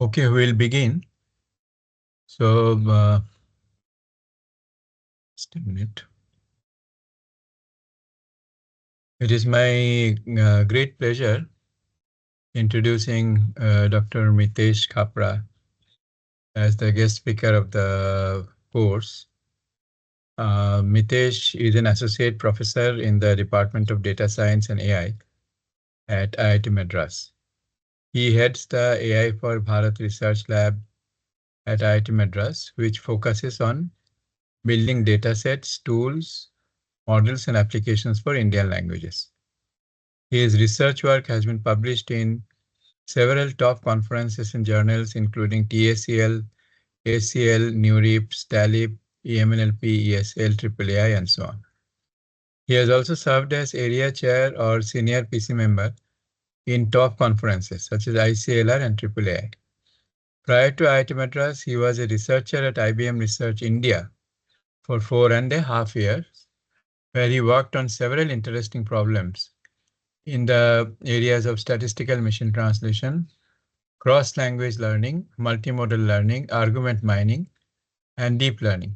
Okay, we'll begin. So, just a minute. It is my great pleasure introducing Dr. Mitesh Khapra as the guest speaker of the course. Mitesh is an associate professor in the Department of Data Science and AI at IIT Madras. He heads the AI for Bharat Research Lab at IIT Madras, which focuses on building datasets, tools, models, and applications for Indian languages. His research work has been published in several top conferences and journals, including TACL, ACL, NeurIP, STALIP, EMNLP, ESL, AAAI, and so on. He has also served as area chair or senior PC member in top conferences such as ICLR and AAAI. Prior to IIT Madras, he was a researcher at IBM Research India for 4.5 years, where he worked on several interesting problems in the areas of statistical machine translation, cross-language learning, multimodal learning, argument mining, and deep learning.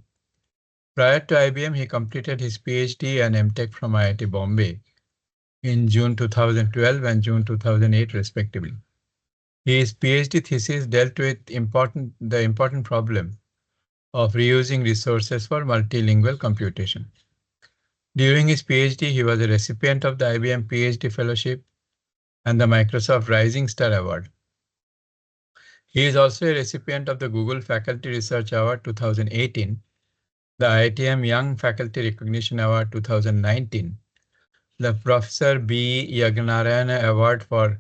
Prior to IBM, he completed his PhD and MTech from IIT Bombay in June 2012 and June 2008, respectively. His PhD thesis dealt with the important problem of reusing resources for multilingual computation. During his PhD, he was a recipient of the IBM PhD Fellowship and the Microsoft Rising Star Award. He is also a recipient of the Google Faculty Research Award 2018, the IITM Young Faculty Recognition Award 2019, the Professor B. Yagnarayana Award for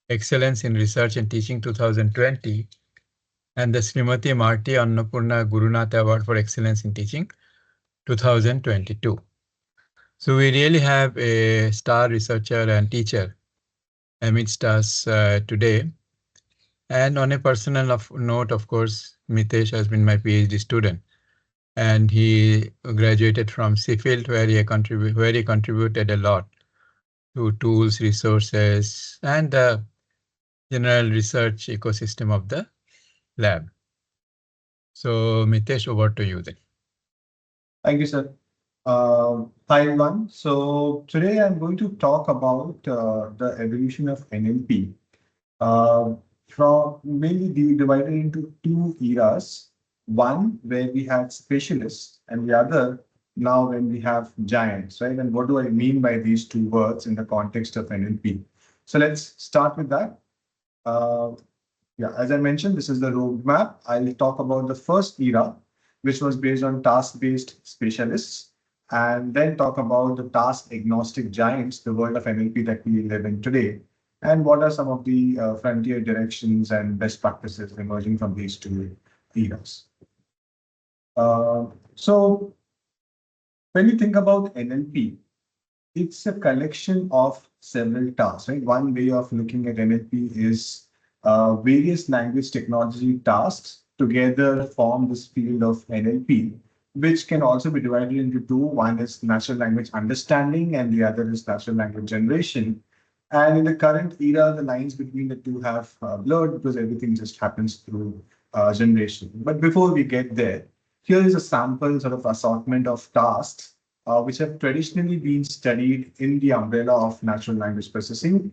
Excellence in Research and Teaching 2020, and the Srimati Marty Annapurna Gurunath Award for Excellence in Teaching 2022. So we really have a star researcher and teacher amidst us today. And on a personal note, of course, Mitesh has been my PhD student, and he graduated from Sheffield, where he contributed a lot to tools, resources, and the general research ecosystem of the lab. So, Mitesh, over to you then. Thank you, sir. Hi, everyone. So today I'm going to talk about the evolution of NLP. From mainly divided into two eras. One where we had specialists, and the other now when we have giants, right? And what do I mean by these two words in the context of NLP? So let's start with that. Yeah, as I mentioned, this is the roadmap. I'll talk about the first era, which was based on task-based specialists, and then talk about the task-agnostic giants, the world of NLP that we live in today, and what are some of the frontier directions and best practices emerging from these two eras. So when you think about NLP, it's a collection of several tasks, right? One way of looking at NLP is various language technology tasks together form this field of NLP, which can also be divided into two. One is natural language understanding, and the other is natural language generation. And in the current era, the lines between the two have blurred because everything just happens through generation. But before we get there, here is a sample sort of assortment of tasks which have traditionally been studied in the umbrella of natural language processing,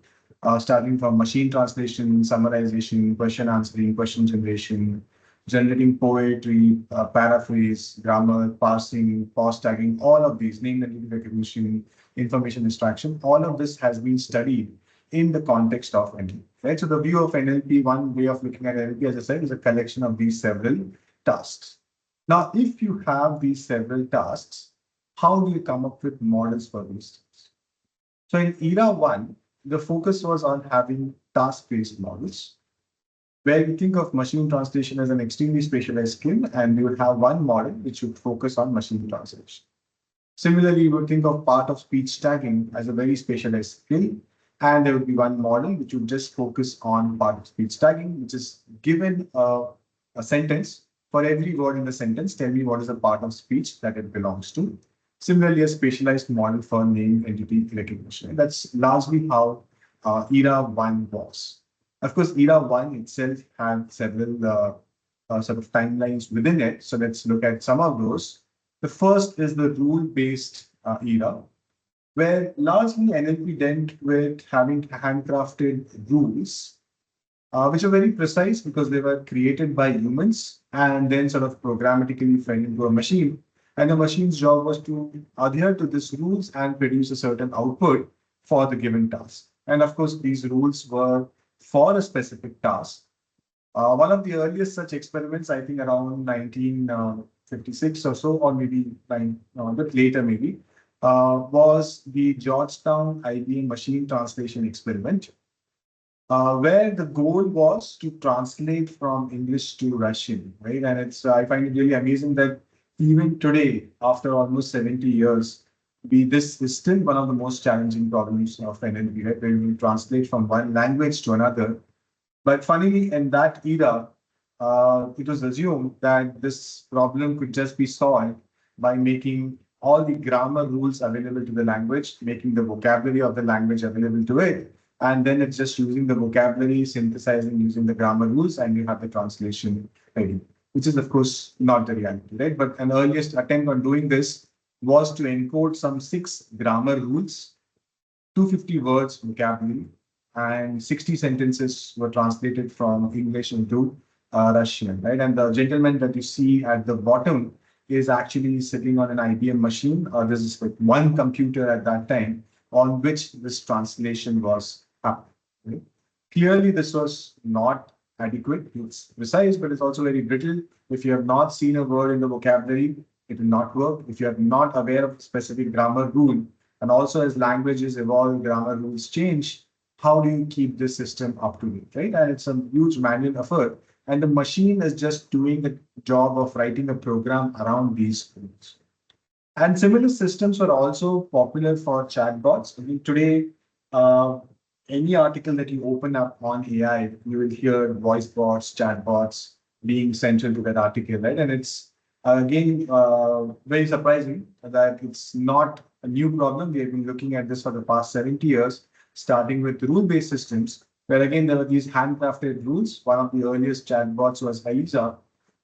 starting from machine translation, summarization, question answering, question generation, generating poetry, paraphrase, grammar, parsing, pause tagging, all of these, name entity recognition, information extraction, all of this has been studied in the context of NLP. Right? So the view of NLP, one way of looking at NLP, as I said, is a collection of these several tasks. Now, if you have these several tasks, how do you come up with models for these tasks? So in era one, the focus was on having task-based models, where we think of machine translation as an extremely specialized skill, and we would have one model which would focus on machine translation. Similarly, we would think of part of speech tagging as a very specialized skill, and there would be one model which would just focus on part of speech tagging, which is given a sentence. For every word in the sentence, tell me what is a part of speech that it belongs to. Similarly, a specialized model for name entity recognition. That's largely how era one was. Of course, era one itself had several sort of timelines within it. So let's look at some of those. The first is the rule-based era, where largely NLP dealt with having handcrafted rules, which are very precise because they were created by humans and then sort of programmatically fed into a machine. And the machine's job was to adhere to these rules and produce a certain output for the given task. And of course, these rules were for a specific task. One of the earliest such experiments, I think around 1956 or so, or maybe a bit later, maybe, was the Georgetown IBM machine translation experiment, where the goal was to translate from English to Russian, right? And it's I find it really amazing that even today, after almost 70 years, this is still one of the most challenging problems of NLP, right? When you translate from one language to another. But funnily, in that era, it was assumed that this problem could just be solved by making all the grammar rules available to the language, making the vocabulary of the language available to it. And then it's just using the vocabulary, synthesizing using the grammar rules, and you have the translation ready, which is, of course, not the reality, right? But an earliest attempt on doing this was to encode some 6 grammar rules, 250 words vocabulary, and 60 sentences were translated from English into Russian, right? And the gentleman that you see at the bottom is actually sitting on an IBM machine. This is like one computer at that time on which this translation was happening. Right? Clearly, this was not adequate. It's precise, but it's also very brittle. If you have not seen a word in the vocabulary, it will not work. If you are not aware of a specific grammar rule, and also as languages evolve, grammar rules change, how do you keep this system up to date, right? And it's a huge manual effort. And the machine is just doing the job of writing a program around these rules. And similar systems were also popular for chatbots. I mean, today, uh, any article that you open up on AI, you will hear voice bots, chatbots being central to that article, right? And it's again very surprising that it's not a new problem. We have been looking at this for the past 70 years, starting with rule-based systems, where again there were these handcrafted rules. One of the earliest chatbots was Eliza,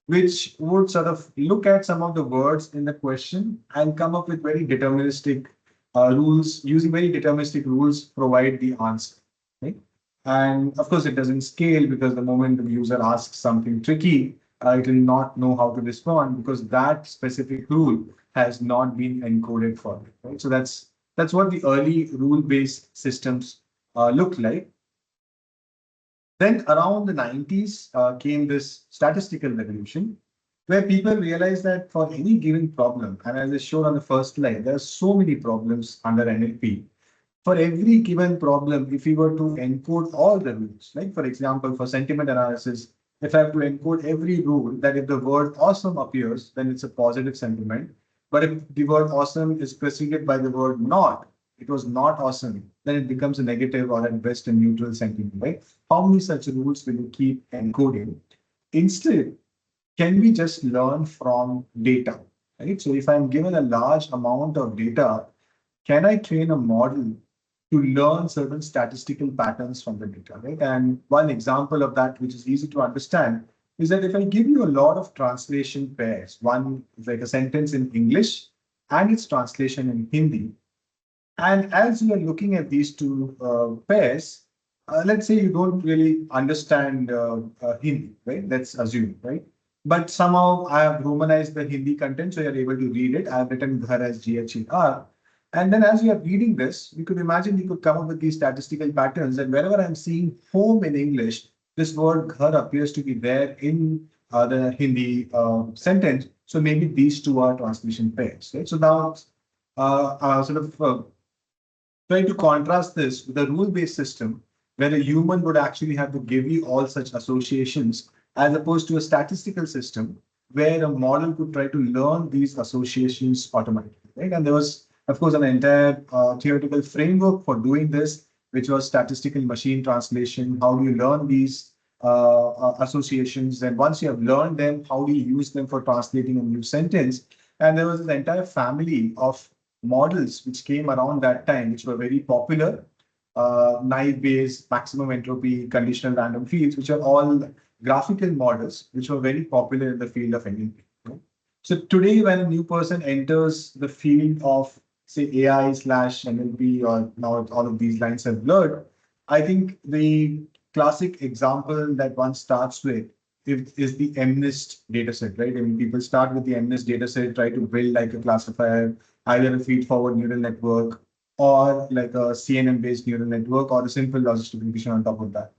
which would sort of look at some of the words in the question and come up with very deterministic rules, using very deterministic rules, provide the answer. Right? And of course, it doesn't scale because the moment the user asks something tricky, it will not know how to respond because that specific rule has not been encoded for it. Right? So that's what the early rule-based systems looked like. Then around the 90s came this statistical revolution, where people realized that for any given problem, and as I showed on the first slide, there are so many problems under NLP. For every given problem, if we were to encode all the rules, like for example, for sentiment analysis, if I have to encode every rule that if the word awesome appears, then it's a positive sentiment. But if the word awesome is preceded by the word not, it was not awesome, then it becomes a negative or at best a neutral sentiment, right? How many such rules will you keep encoding? Instead, can we just learn from data, right? So if I'm given a large amount of data, can I train a model to learn certain statistical patterns from the data, right? And one example of that, which is easy to understand, is that if I give you a lot of translation pairs, one is like a sentence in English and its translation in Hindi, and as you are looking at these two pairs, let's say you don't really understand Hindi, right? Let's assume, right? But somehow I have romanized the Hindi content, so you're able to read it. I've written Ghar as GHER. And then as you are reading this, you could imagine you could come up with these statistical patterns. And wherever I'm seeing home in English, this word Ghar appears to be there in the Hindi sentence. So maybe these two are translation pairs, right? So now sort of trying to contrast this with a rule-based system where a human would actually have to give you all such associations as opposed to a statistical system where a model could try to learn these associations automatically, right? And there was, of course, an entire theoretical framework for doing this, which was statistical machine translation. How do you learn these associations? And once you have learned them, how do you use them for translating a new sentence? And there was this entire family of models which came around that time, which were very popular. naive Bayes, maximum entropy, conditional random fields, which are all graphical models which were very popular in the field of NLP. So today, when a new person enters the field of, say, AI slash NLP, or now all of these lines have blurred, I think the classic example that one starts with is the MNIST dataset, right? I mean, people start with the MNIST dataset, try to build like a classifier, either a feed-forward neural network or like a CNN-based neural network or a simple logistic regression on top of that.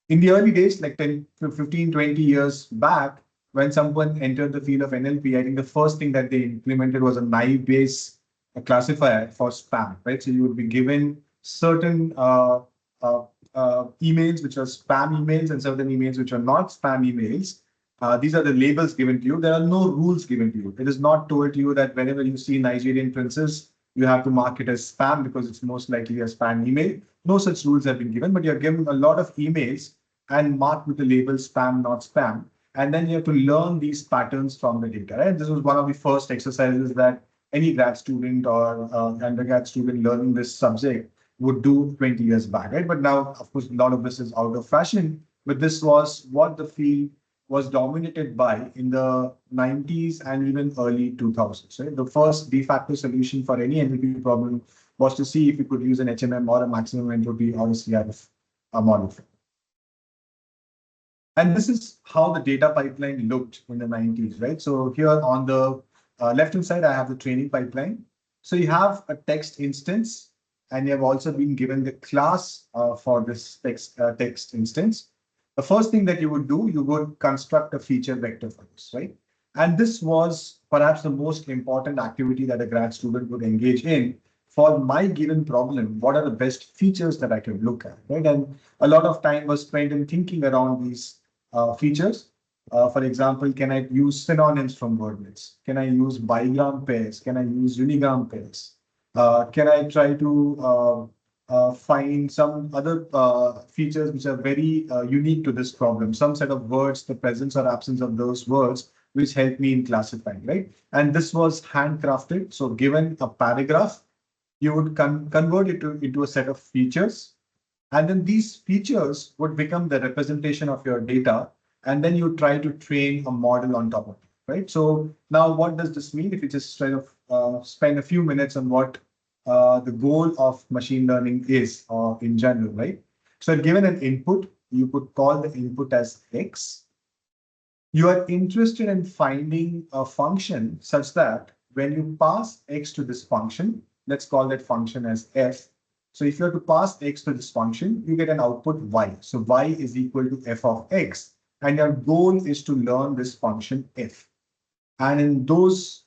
In the early days, like 10, 15, 20 years back, when someone entered the field of NLP, I think the first thing that they implemented was a naive Bayes classifier for spam, right? So you would be given certain uh, emails which are spam emails and certain emails which are not spam emails. These are the labels given to you. There are no rules given to you. It is not told to you that whenever you see Nigerian princess, you have to mark it as spam because it's most likely a spam email. No such rules have been given, but you're given a lot of emails and marked with the label spam, not spam. And then you have to learn these patterns from the data. Right? This was one of the first exercises that any grad student or undergrad student learning this subject would do 20 years back. Right? But now, of course, a lot of this is out of fashion. But this was what the field was dominated by in the 90s and even early 2000s. Right? The first de facto solution for any NLP problem was to see if you could use an HMM or a maximum entropy or a CRF model. And this is how the data pipeline looked in the 90s, right? So here on the left-hand side, I have the training pipeline. So you have a text instance, and you have also been given the class for this text instance. The first thing that you would do, you would construct a feature vector for this, right? And this was perhaps the most important activity that a grad student would engage in. For my given problem, what are the best features that I can look at, right? And a lot of time was spent in thinking around these features. For example, can I use synonyms from wordlets? Can I use bigram pairs? Can I use unigram pairs? Can I try to find some other features which are very unique to this problem? Some set of words, the presence or absence of those words, which help me in classifying, right? And this was handcrafted. So given a paragraph, you would convert it into a set of features. And then these features would become the representation of your data. And then you try to train a model on top of it, right? So now what does this mean? If you just try to spend a few minutes on what the goal of machine learning is in general, right? So given an input, you could call the input as X. You are interested in finding a function such that when you pass X to this function, let's call that function as F. So if you have to pass X to this function, you get an output Y. So Y is equal to F of X. And your goal is to learn this function F. And in those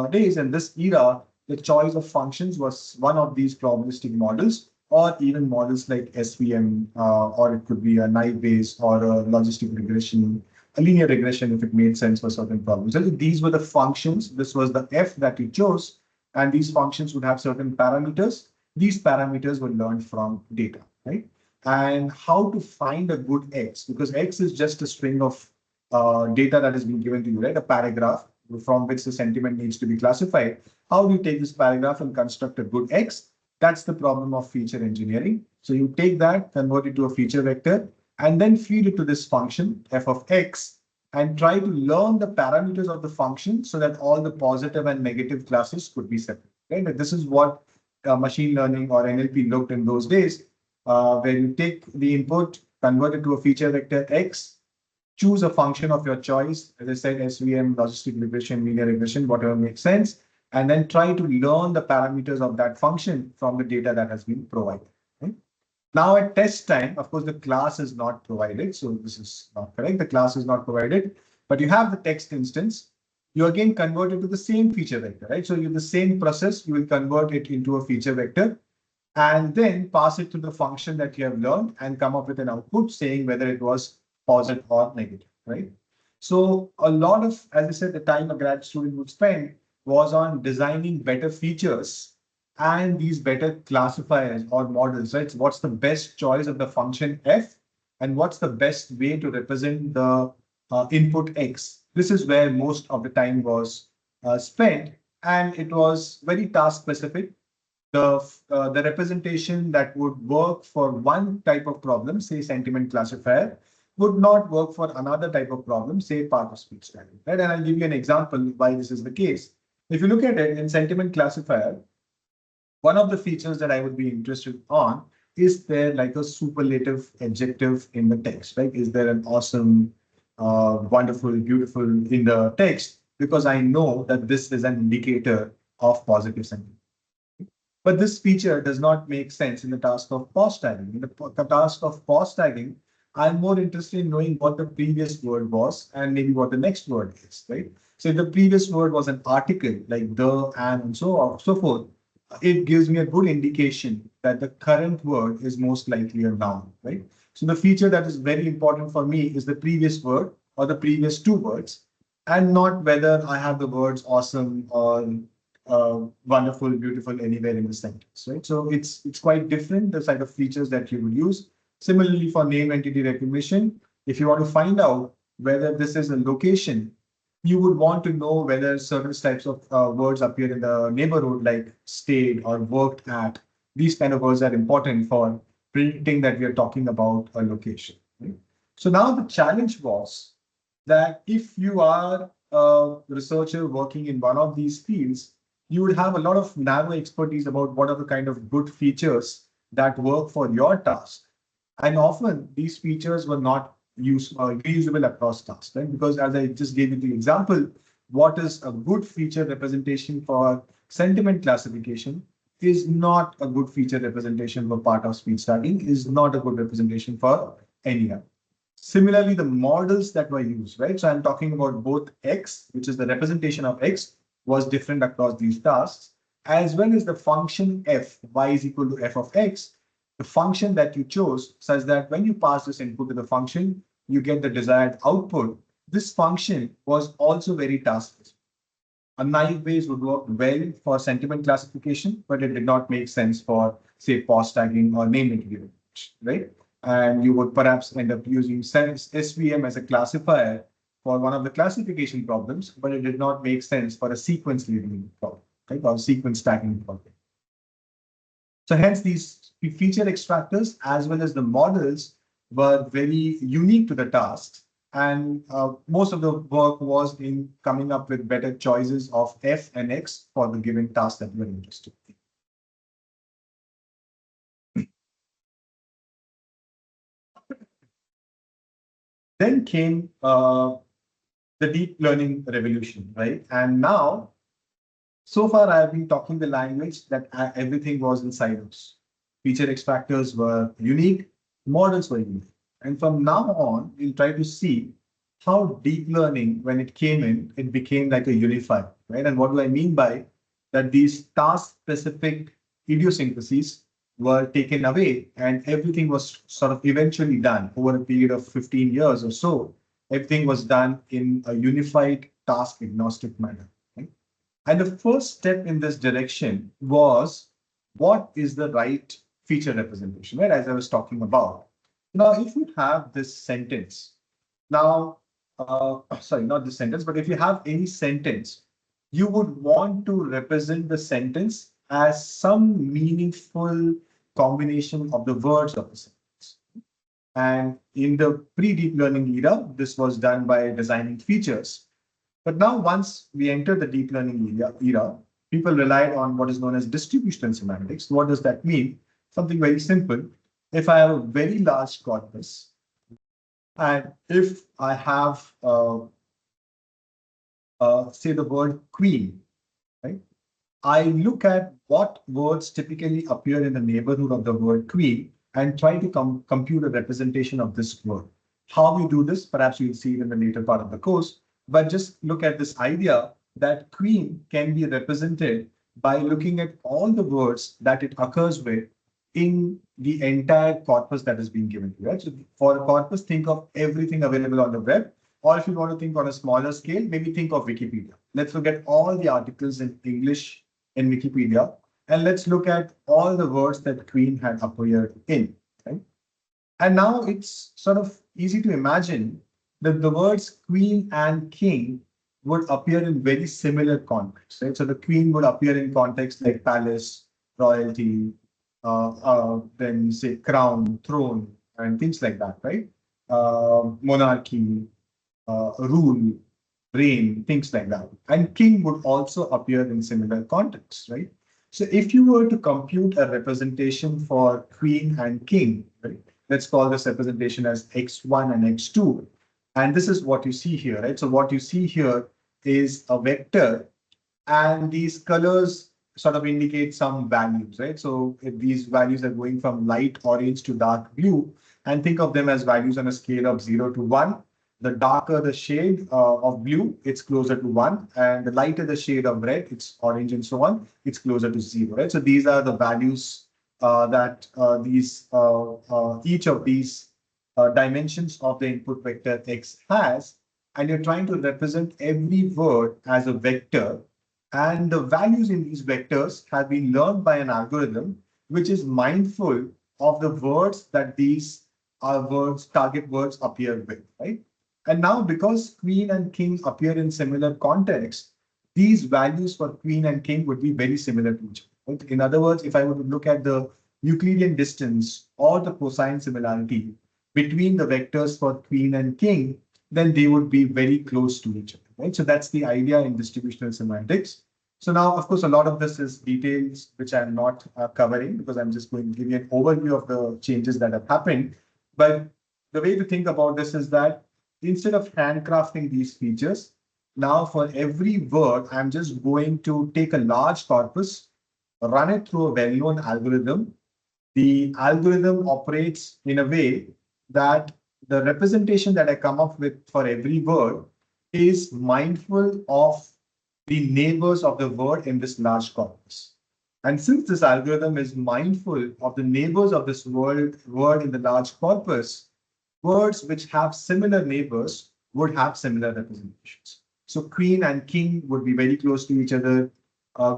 days, in this era, the choice of functions was one of these probabilistic models, or even models like SVM, or it could be a naive Bayes or a logistic regression, a linear regression if it made sense for certain problems. And these were the functions. This was the F that you chose. And these functions would have certain parameters. These parameters were learned from data, right? And how to find a good X, because X is just a string of data that has been given to you, right? A paragraph from which the sentiment needs to be classified. How do you take this paragraph and construct a good X? That's the problem of feature engineering. So you take that, convert it to a feature vector, and then feed it to this function, f of X, and try to learn the parameters of the function so that all the positive and negative classes could be separate. Right? But this is what machine learning or NLP looked in those days, where you take the input, convert it to a feature vector X, choose a function of your choice, as I said, SVM, logistic regression, linear regression, whatever makes sense, and then try to learn the parameters of that function from the data that has been provided. Right? Now at test time, of course, the class is not provided. So this is not correct. The class is not provided, but you have the text instance. You again convert it to the same feature vector, right? So you the same process, you will convert it into a feature vector and then pass it to the function that you have learned and come up with an output saying whether it was positive or negative, right? So a lot of, as I said, the time a grad student would spend was on designing better features and these better classifiers or models, right? So what's the best choice of the function F and what's the best way to represent the input X? This is where most of the time was spent, and it was very task specific. the representation that would work for one type of problem, say sentiment classifier, would not work for another type of problem, say part of speech tagging. Right? And I'll give you an example why this is the case. If you look at it in sentiment classifier, one of the features that I would be interested on is there like a superlative adjective in the text, right? Is there an awesome, wonderful, beautiful in the text? Because I know that this is an indicator of positive sentiment. But this feature does not make sense in the task of pause tagging. In the task of pause tagging, I'm more interested in knowing what the previous word was and maybe what the next word is, right? So if the previous word was an article like the, and so on, so forth, it gives me a good indication that the current word is most likely a noun, right? So the feature that is very important for me is the previous word or the previous two words, and not whether I have the words awesome or wonderful, beautiful anywhere in the sentence, right? So it's quite different, the side of features that you will use. Similarly, for name entity recognition, if you want to find out whether this is a location, you would want to know whether certain types of words appear in the neighborhood, like stayed or worked at. These kind of words are important for predicting that we are talking about a location. Right? So now the challenge was that if you are a researcher working in one of these fields, you would have a lot of narrow expertise about what are the kind of good features that work for your task. And often these features were not reusable across tasks, right? Because as I just gave you the example, what is a good feature representation for sentiment classification is not a good feature representation for part of speech tagging, is not a good representation for any other. Similarly, the models that were used, right? So I'm talking about both X, which is the representation of X, was different across these tasks, as well as the function f, y is equal to f of x, the function that you chose, such that when you pass this input to the function, you get the desired output. This function was also very task-specific. A naive Bayes would work well for sentiment classification, but it did not make sense for, say, pause tagging or name entity, right? And you would perhaps end up using SVM as a classifier for one of the classification problems, but it did not make sense for a sequence labeling problem, right? Or sequence tagging problem. So hence these feature extractors as well as the models were very unique to the tasks. And most of the work was in coming up with better choices of F and X for the given task that we're interested in. Then came the deep learning revolution, right? And now, so far, I've been talking the language that everything was in silos. Feature extractors were unique, models were unique. And from now on, we'll try to see how deep learning, when it came in, it became like a unified, right? And what do I mean by that? These task-specific idiosyncrasies were taken away and everything was sort of eventually done over a period of 15 years or so. Everything was done in a unified task agnostic manner. Right? And the first step in this direction was what is the right feature representation, right? As I was talking about. Now, if you have this sentence, now, sorry, not this sentence, but if you have any sentence, you would want to represent the sentence as some meaningful combination of the words of the sentence. And in the pre-deep learning era, this was done by designing features. But now, once we enter the deep learning era, people relied on what is known as distributional semantics. What does that mean? Something very simple. If I have a very large corpus, and if I have, say, the word queen, right? I look at what words typically appear in the neighborhood of the word queen and try to compute a representation of this word. How we do this, perhaps you'll see it in the later part of the course, but just look at this idea that queen can be represented by looking at all the words that it occurs with in the entire corpus that is being given to you. Right? So for a corpus, think of everything available on the web, or if you want to think on a smaller scale, maybe think of Wikipedia. Let's look at all the articles in English in Wikipedia, and let's look at all the words that queen had appeared in. Right? And now it's sort of easy to imagine that the words queen and king would appear in very similar contexts. Right? So the queen would appear in context like palace, royalty, then say crown, throne, and things like that, right? Monarchy, rule, reign, things like that. And king would also appear in similar contexts, right? So if you were to compute a representation for queen and king, right? Let's call this representation as x1 and x2. And this is what you see here, right? So what you see here is a vector, and these colors sort of indicate some values, right? So if these values are going from light orange to dark blue, and think of them as values on a scale of 0 to 1. The darker the shade of blue, it's closer to 1. And the lighter the shade of red, it's orange and so on, it's closer to 0, right? So these are the values that each of these dimensions of the input vector x has. And you're trying to represent every word as a vector, and the values in these vectors have been learned by an algorithm which is mindful of the words that these target words appear with, right? And now, because queen and king appear in similar contexts, these values for queen and king would be very similar to each other. Right? In other words, if I were to look at the Euclidean distance or the cosine similarity between the vectors for queen and king, then they would be very close to each other, right? So that's the idea in distributional semantics. So now, of course, a lot of this is details which I'm not covering, because I'm just going to give you an overview of the changes that have happened. But the way to think about this is that instead of handcrafting these features, now for every word, I'm just going to take a large corpus, run it through a well-known algorithm. The algorithm operates in a way that the representation that I come up with for every word is mindful of the neighbors of the word in this large corpus. And since this algorithm is mindful of the neighbors of this word in the large corpus, words which have similar neighbors would have similar representations. So queen and king would be very close to each other.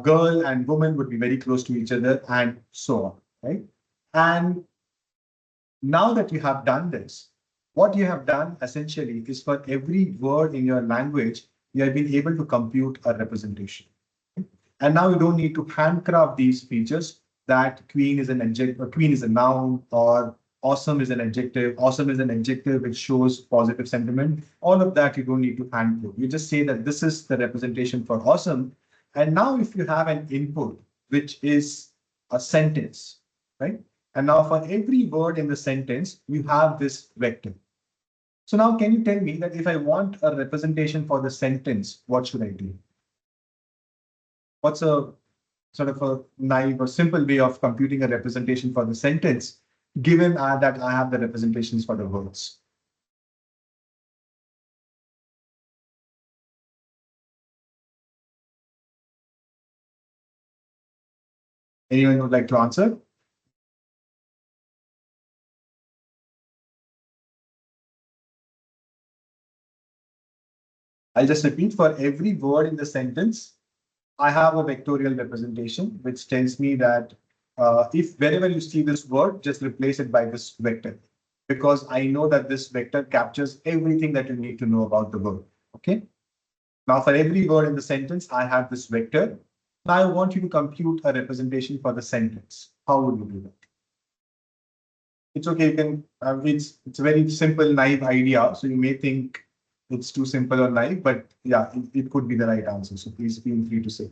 Girl and woman would be very close to each other, and so on, right? And now that you have done this, what you have done essentially is for every word in your language, you have been able to compute a representation. And now you don't need to handcraft these features that queen is an adjective, or queen is a noun, or awesome is an adjective. Awesome is an adjective which shows positive sentiment. All of that you don't need to handcode. You just say that this is the representation for awesome. And now if you have an input, which is a sentence, right? And now for every word in the sentence, you have this vector. So now can you tell me that if I want a representation for the sentence, what should I do? What's a sort of a naive or simple way of computing a representation for the sentence, given that I have the representations for the words? Anyone would like to answer? I'll just repeat, for every word in the sentence, I have a vectorial representation, which tells me that if wherever you see this word, just replace it by this vector, because I know that this vector captures everything that you need to know about the word. Okay. Now, for every word in the sentence, I have this vector. Now, I want you to compute a representation for the sentence. How would you do that? It's okay. You can. It's a very simple, naive idea. So you may think it's too simple or naive, but yeah, it could be the right answer. So please feel free to say.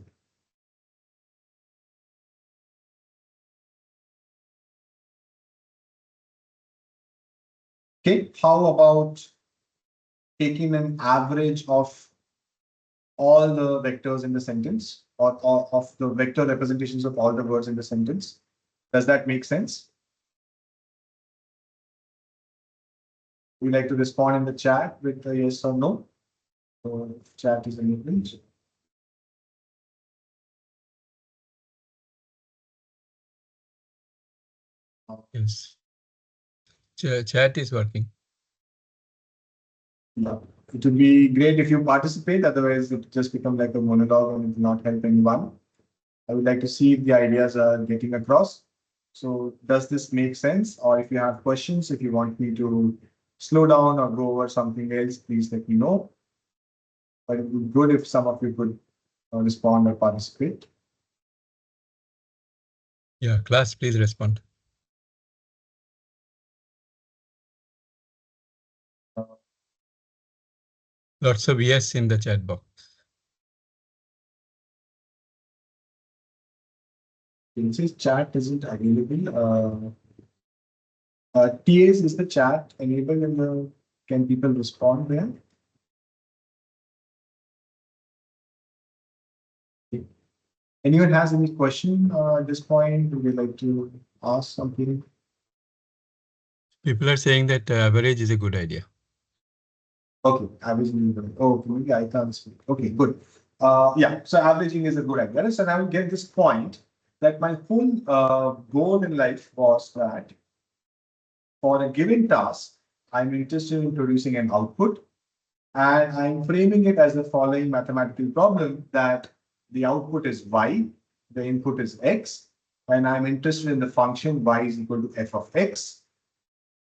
Okay. How about taking an average of all the vectors in the sentence, or of the vector representations of all the words in the sentence? Does that make sense? Would you like to respond in the chat with a yes or no? So chat is enabled. Yes. Chat is working. Yeah. It would be great if you participate, otherwise it just become like a monologue and it will not help anyone. I would like to see if the ideas are getting across. So does this make sense? Or if you have questions, if you want me to slow down or go over something else, please let me know. But it would be good if some of you could respond or participate. Yeah, class, please respond. Lots of yes in the chat box. It says chat isn't available. TAs, is the chat enabled in the, can people respond there? Anyone has any question at this point? Would you like to ask something? People are saying that average is a good idea. Okay, averaging. Oh, maybe I can't speak. Okay, good. Yeah, so averaging is a good idea. So I will get this point that my whole goal in life was that for a given task, I'm interested in producing an output, and I'm framing it as the following mathematical problem that the output is y, the input is x, and I'm interested in the function y is equal to f of x.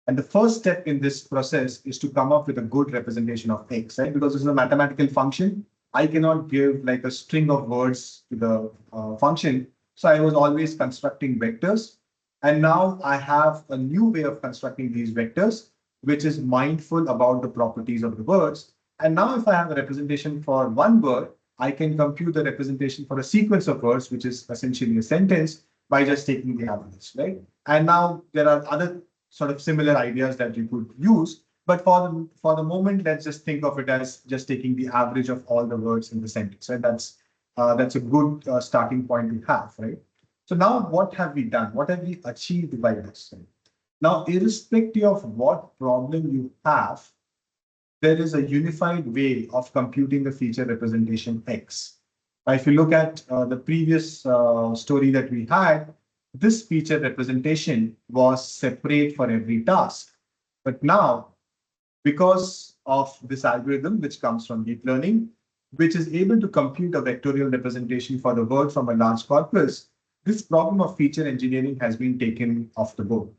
And the first step in this process is to come up with a good representation of x, right? Because this is a mathematical function. I cannot give like a string of words to the function. So I was always constructing vectors. And now I have a new way of constructing these vectors, which is mindful about the properties of the words. And now if I have a representation for one word, I can compute the representation for a sequence of words, which is essentially a sentence, by just taking the average, right? And now there are other sort of similar ideas that you could use. But for the moment, let's just think of it as just taking the average of all the words in the sentence. Right? That's a good starting point to have, right? So now what have we done? What have we achieved by this? Right? Now, irrespective of what problem you have, there is a unified way of computing the feature representation X. Now, if you look at the previous story that we had, this feature representation was separate for every task. But now, because of this algorithm, which comes from deep learning, which is able to compute a vectorial representation for the word from a large corpus, this problem of feature engineering has been taken off the board.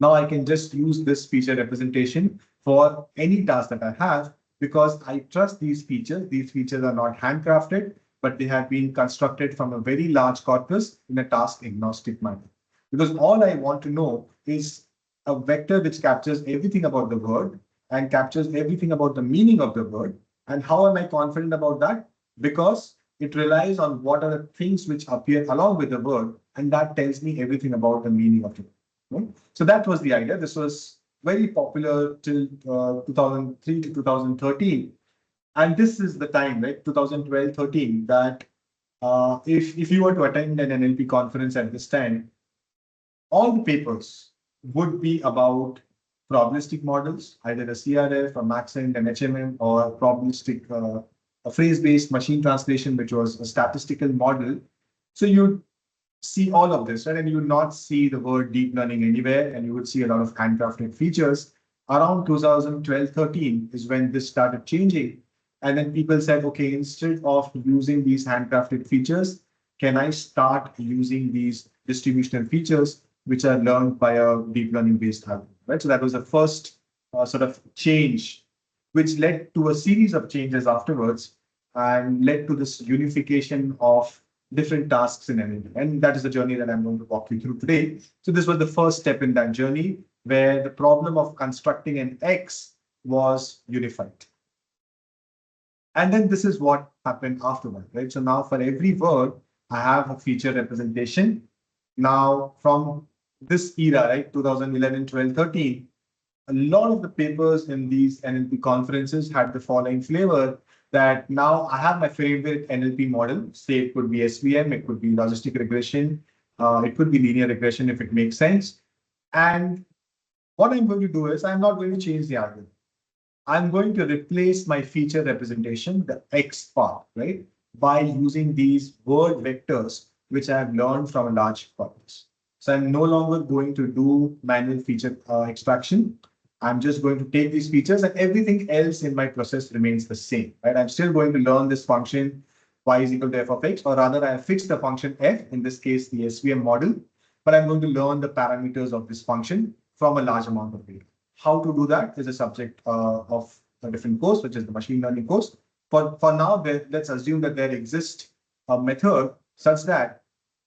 Now I can just use this feature representation for any task that I have because I trust these features. These features are not handcrafted, but they have been constructed from a very large corpus in a task agnostic manner. Because all I want to know is a vector which captures everything about the word and captures everything about the meaning of the word. And how am I confident about that? Because it relies on what are the things which appear along with the word, and that tells me everything about the meaning of it. Right? So that was the idea. This was very popular till 2003 to 2013. And this is the time, right, 2012-13, that if you were to attend an NLP conference at this time, all the papers would be about probabilistic models, either a CRF, a Maxent, an HMM, or probabilistic, a phrase-based machine translation, which was a statistical model. So you see all of this, right? And you would not see the word deep learning anywhere, and you would see a lot of handcrafted features. Around 2012-13 is when this started changing. And then people said, okay, instead of using these handcrafted features, can I start using these distributional features, which are learned by a deep learning based algorithm, right? So that was the first sort of change, which led to a series of changes afterwards and led to this unification of different tasks in NLP. And that is the journey that I'm going to walk you through today. So this was the first step in that journey where the problem of constructing an X was unified. And then this is what happened afterward, right? So now for every word, I have a feature representation. Now from this era, right, 2011, 12, 13, a lot of the papers in these NLP conferences had the following flavor that now I have my favorite NLP model. Say it could be SVM, it could be logistic regression, it could be linear regression if it makes sense. And what I'm going to do is I'm not going to change the algorithm. I'm going to replace my feature representation, the X part, right, by using these word vectors, which I have learned from a large corpus. So I'm no longer going to do manual feature extraction. I'm just going to take these features and everything else in my process remains the same, right? I'm still going to learn this function y is equal to f of x, or rather I have fixed the function f, in this case, the SVM model, but I'm going to learn the parameters of this function from a large amount of data. How to do that is a subject of a different course, which is the machine learning course. For now, let's assume that there exists a method such that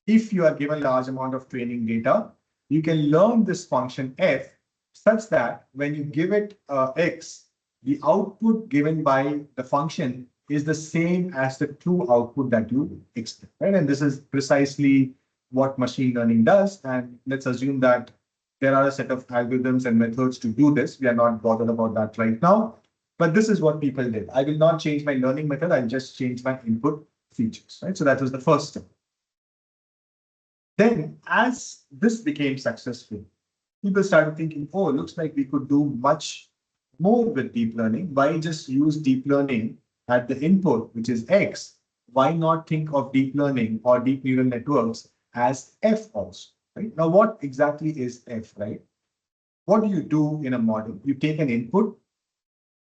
if you are given large amount of training data, you can learn this function f such that when you give it x, the output given by the function is the same as the true output that you expect, right? And this is precisely what machine learning does. And let's assume that there are a set of algorithms and methods to do this. We are not bothered about that right now, but this is what people did. I will not change my learning method. I'll just change my input features, right? So that was the first step. Then as this became successful, people started thinking, oh, it looks like we could do much more with deep learning. Why just use deep learning at the input, which is X? Why not think of deep learning or deep neural networks as F also, right? Now, what exactly is F, right? What do you do in a model? You take an input,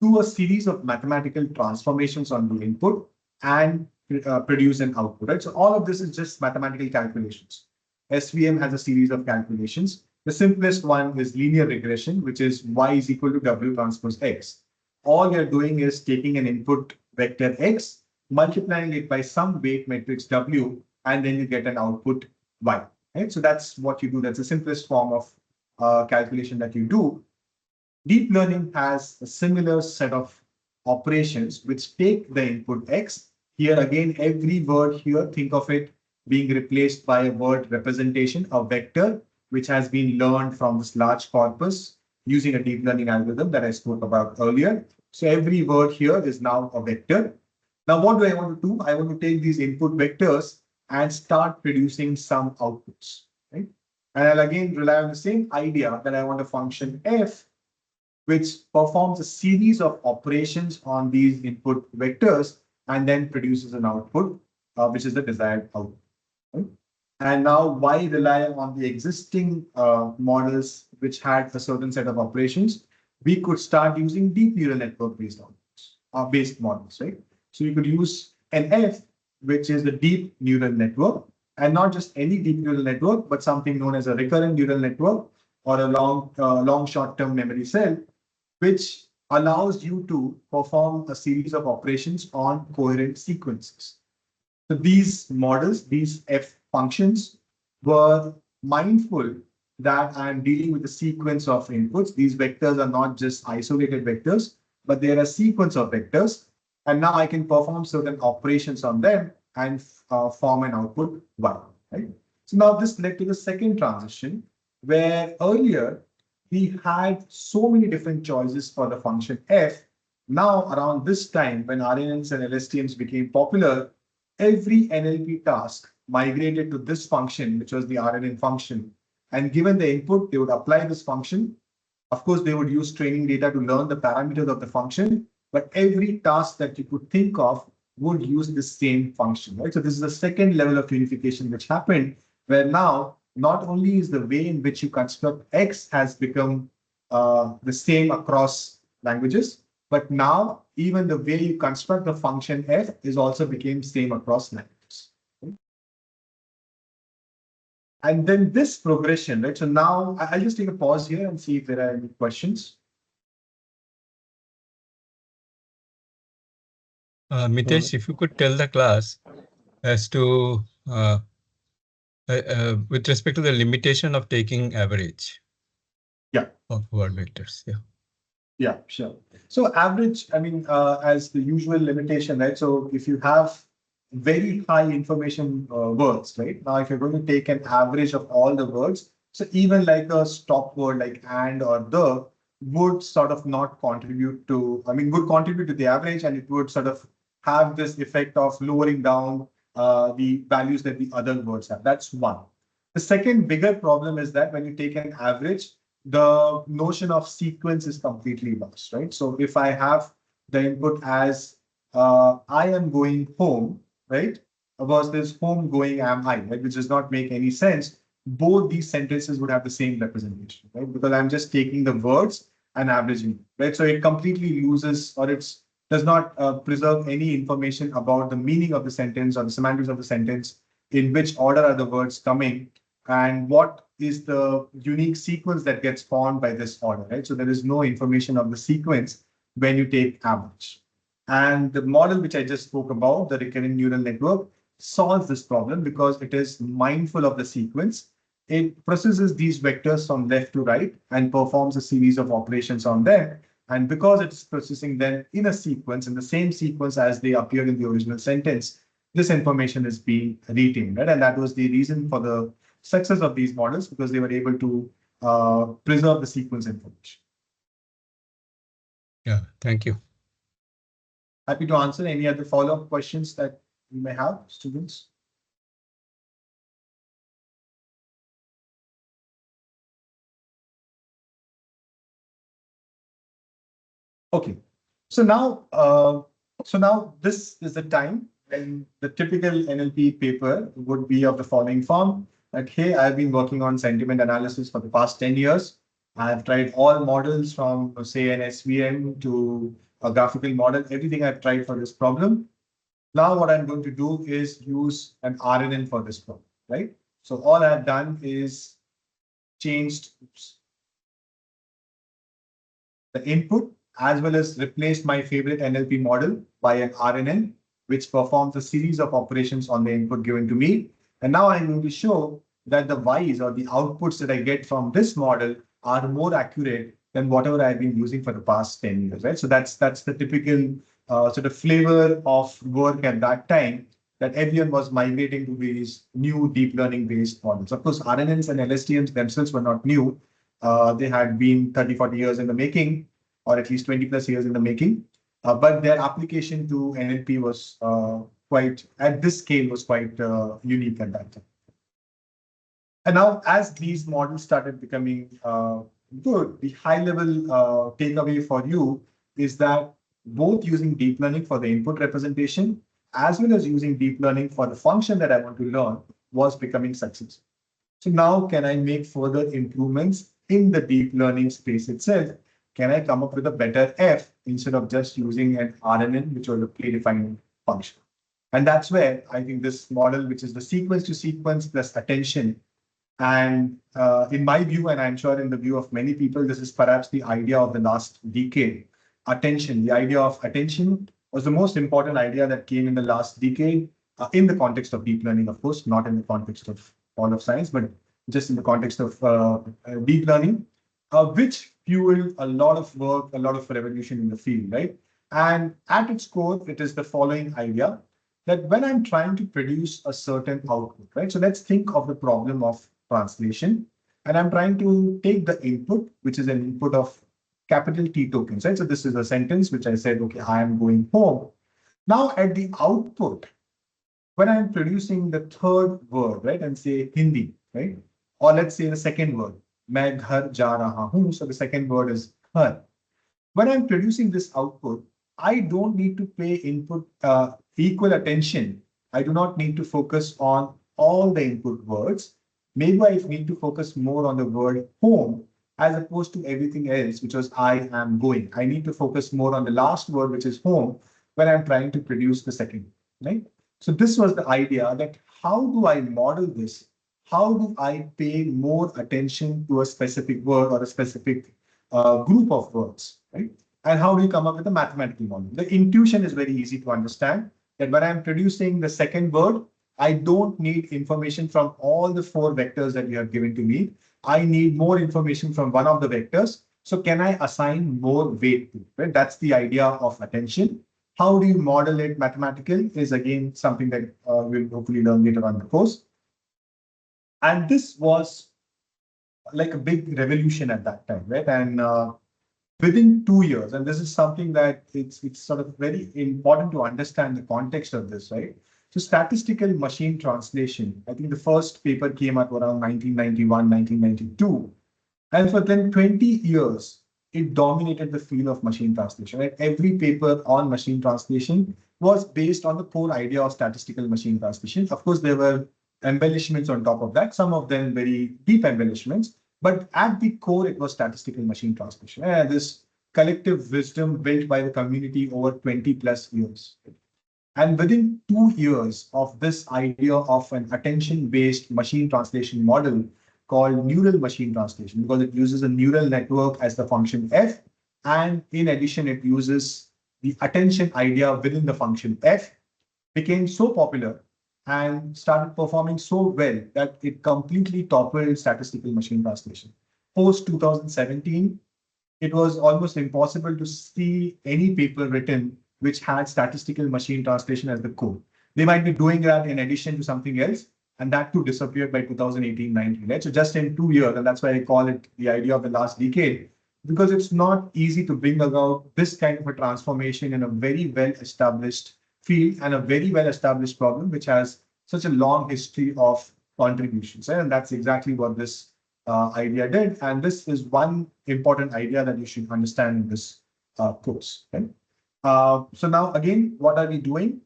do a series of mathematical transformations on the input, and produce an output, right? So all of this is just mathematical calculations. SVM has a series of calculations. The simplest one is linear regression, which is y is equal to W transpose X. All you're doing is taking an input vector X, multiplying it by some weight matrix W, and then you get an output Y, right? So that's what you do. That's the simplest form of calculation that you do. Deep learning has a similar set of operations which take the input X. Here again, every word here, think of it being replaced by a word representation, a vector, which has been learned from this large corpus using a deep learning algorithm that I spoke about earlier. So every word here is now a vector. Now, what do I want to do? I want to take these input vectors and start producing some outputs, right? And I'll again rely on the same idea that I want a function f which performs a series of operations on these input vectors and then produces an output, which is the desired output. Right? And now, why rely on the existing models which had a certain set of operations? We could start using deep neural network based models, right? So you could use an F, which is the deep neural network, and not just any deep neural network, but something known as a recurrent neural network or a long short-term memory cell, which allows you to perform a series of operations on coherent sequences. So these models, these F functions, were mindful that I'm dealing with a sequence of inputs. These vectors are not just isolated vectors, but they are a sequence of vectors. And now I can perform certain operations on them and form an output Y. Right? So now this led to the second transition, where earlier we had so many different choices for the function f. Now, around this time, when RNNs and LSTMs became popular, every NLP task migrated to this function, which was the RNN function. And given the input, they would apply this function. Of course, they would use training data to learn the parameters of the function, but every task that you could think of would use the same function, right? So this is the second level of unification which happened, where now not only is the way in which you construct X has become the same across languages, but now even the way you construct the function f is also became same across languages. And then this progression, right? So now I'll just take a pause here and see if there are any questions. Mitesh, if you could tell the class as to with respect to the limitation of taking average. Yeah. Of word vectors. Yeah. Yeah, sure. So average, I mean, as the usual limitation, right? So if you have very high information words, right? Now, if you're going to take an average of all the words, so even like a stop word like and or the would sort of not contribute to, I mean, would contribute to the average, and it would sort of have this effect of lowering down the values that the other words have. That's one. The second bigger problem is that when you take an average, the notion of sequence is completely lost, right? So if I have the input as I am going home, right, versus home going am I, right, which does not make any sense. Both these sentences would have the same representation, right? Because I'm just taking the words and averaging, right? So it completely loses, or it does not preserve any information about the meaning of the sentence or the semantics of the sentence, in which order are the words coming, and what is the unique sequence that gets formed by this order, right? So there is no information of the sequence when you take average. And the model which I just spoke about, the recurrent neural network, solves this problem because it is mindful of the sequence. It processes these vectors from left to right and performs a series of operations on them. And because it's processing them in a sequence, in the same sequence as they appear in the original sentence, this information is being retained, right? And that was the reason for the success of these models, because they were able to preserve the sequence information. Yeah, thank you. Happy to answer any other follow-up questions that you may have, students. Okay, so now this is the time when the typical NLP paper would be of the following form. That, hey, I've been working on sentiment analysis for the past 10 years. I've tried all models from, say, an SVM to a graphical model, everything I've tried for this problem. Now what I'm going to do is use an RNN for this problem, right? So all I've done is changed the input as well as replaced my favorite NLP model by an RNN, which performs a series of operations on the input given to me. And now I'm going to show that the Ys or the outputs that I get from this model are more accurate than whatever I've been using for the past 10 years, right? So that's the typical sort of flavor of work at that time, that everyone was migrating to these new deep learning based models. Of course, RNNs and LSTMs themselves were not new. They had been 30, 40 years in the making, or at least 20 plus years in the making. But their application to NLP was at this scale, was quite unique at that time. And now, as these models started becoming good, the high level takeaway for you is that both using deep learning for the input representation, as well as using deep learning for the function that I want to learn, was becoming successful. So now, can I make further improvements in the deep learning space itself? Can I come up with a better F instead of just using an RNN, which was a predefined function? And that's where I think this model, which is the sequence to sequence plus attention, and in my view, and I'm sure in the view of many people, this is perhaps the idea of the last decade. Attention, the idea of attention was the most important idea that came in the last decade in the context of deep learning, of course, not in the context of all of science, but just in the context of deep learning, which fueled a lot of work, a lot of revolution in the field, right? And at its core, it is the following idea that when I'm trying to produce a certain output, right? So let's think of the problem of translation, and I'm trying to take the input, which is an input of capital T tokens, right? So this is a sentence which I said, okay, I am going home. Now at the output, when I'm producing the third word, right, and say Hindi, right? Or let's say the second word, मैं घर जा रहा हूं. So the second word is घर. When I'm producing this output, I don't need to pay input equal attention. I do not need to focus on all the input words. Maybe I need to focus more on the word home as opposed to everything else, which was I am going. I need to focus more on the last word, which is home, when I'm trying to produce the second, right? So this was the idea that how do I model this? How do I pay more attention to a specific word or a specific group of words, right? And how do you come up with a mathematical model? The intuition is very easy to understand, that when I'm producing the second word, I don't need information from all the four vectors that you have given to me. I need more information from one of the vectors. So can I assign more weight to it? Right? That's the idea of attention. How do you model it mathematically is again something that we'll hopefully learn later on in the course. And this was like a big revolution at that time, right? And within 2 years, and this is something that it's sort of very important to understand the context of this, right? So statistical machine translation, I think the first paper came out around 1991, 1992. And for then 20 years, it dominated the field of machine translation, right? Every paper on machine translation was based on the core idea of statistical machine translation. Of course, there were embellishments on top of that, some of them very deep embellishments, but at the core, it was statistical machine translation. And this collective wisdom built by the community over 20 plus years. And within 2 years of this idea of an attention-based machine translation model called neural machine translation, because it uses a neural network as the function f, and in addition, it uses the attention idea within the function f, became so popular and started performing so well that it completely toppled statistical machine translation. Post 2017, it was almost impossible to see any paper written which had statistical machine translation as the core. They might be doing that in addition to something else, and that too disappeared by 2018-19, right? So just in 2 years, and that's why I call it the idea of the last decade, because it's not easy to bring about this kind of a transformation in a very well-established field and a very well-established problem, which has such a long history of contributions. And that's exactly what this idea did. And this is one important idea that you should understand in this course. Okay? So now, again, what are we doing?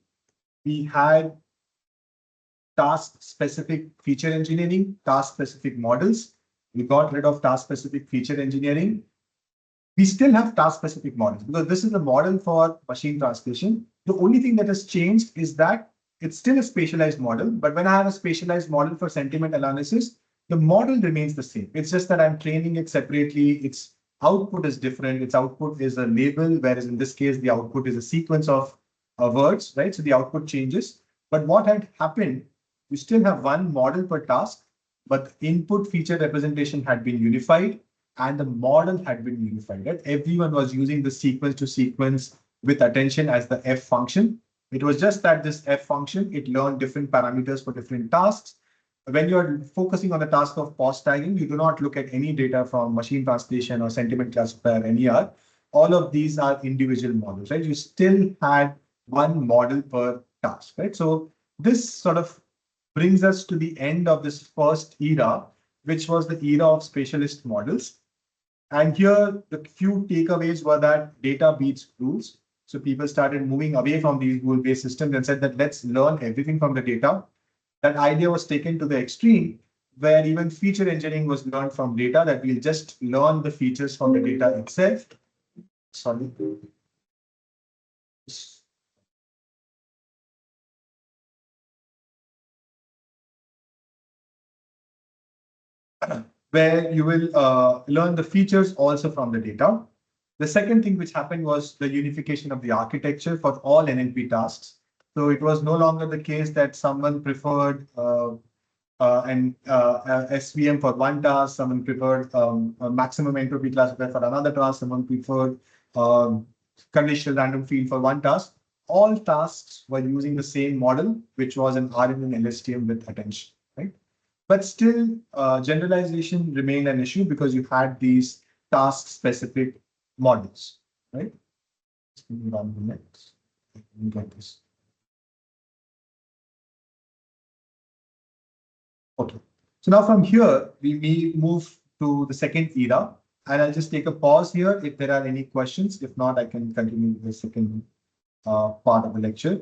We had task-specific feature engineering, task-specific models. We got rid of task-specific feature engineering. We still have task-specific models because this is a model for machine translation. The only thing that has changed is that it's still a spatialized model, but when I have a spatialized model for sentiment analysis, the model remains the same. It's just that I'm training it separately. Its output is different. Its output is a label, whereas in this case, the output is a sequence of words, right? So the output changes. But what had happened, you still have one model per task, but the input feature representation had been unified and the model had been unified, right? Everyone was using the sequence to sequence with attention as the F function. It was just that this F function, it learned different parameters for different tasks. When you're focusing on the task of pause tagging, you do not look at any data from machine translation or sentiment classifier, NER. All of these are individual models, right? You still had one model per task, right? So this sort of brings us to the end of this first era, which was the era of spatialist models. And here, the few takeaways were that data beats rules. So people started moving away from these rule-based systems and said that let's learn everything from the data. That idea was taken to the extreme, where even feature engineering was learned from data, that we'll just learn the features from the data itself. Sorry. Where you will learn the features also from the data. The second thing which happened was the unification of the architecture for all NLP tasks. So it was no longer the case that someone preferred an SVM for one task, someone preferred a maximum entropy classifier for another task, someone preferred conditional random field for one task. All tasks were using the same model, which was an RNN LSTM with attention, right? But still, generalization remained an issue because you had these task-specific models, right? Let's move on to the next. Get this. Okay. So now from here, we may move to the second era, and I'll just take a pause here if there are any questions. If not, I can continue with the second part of the lecture.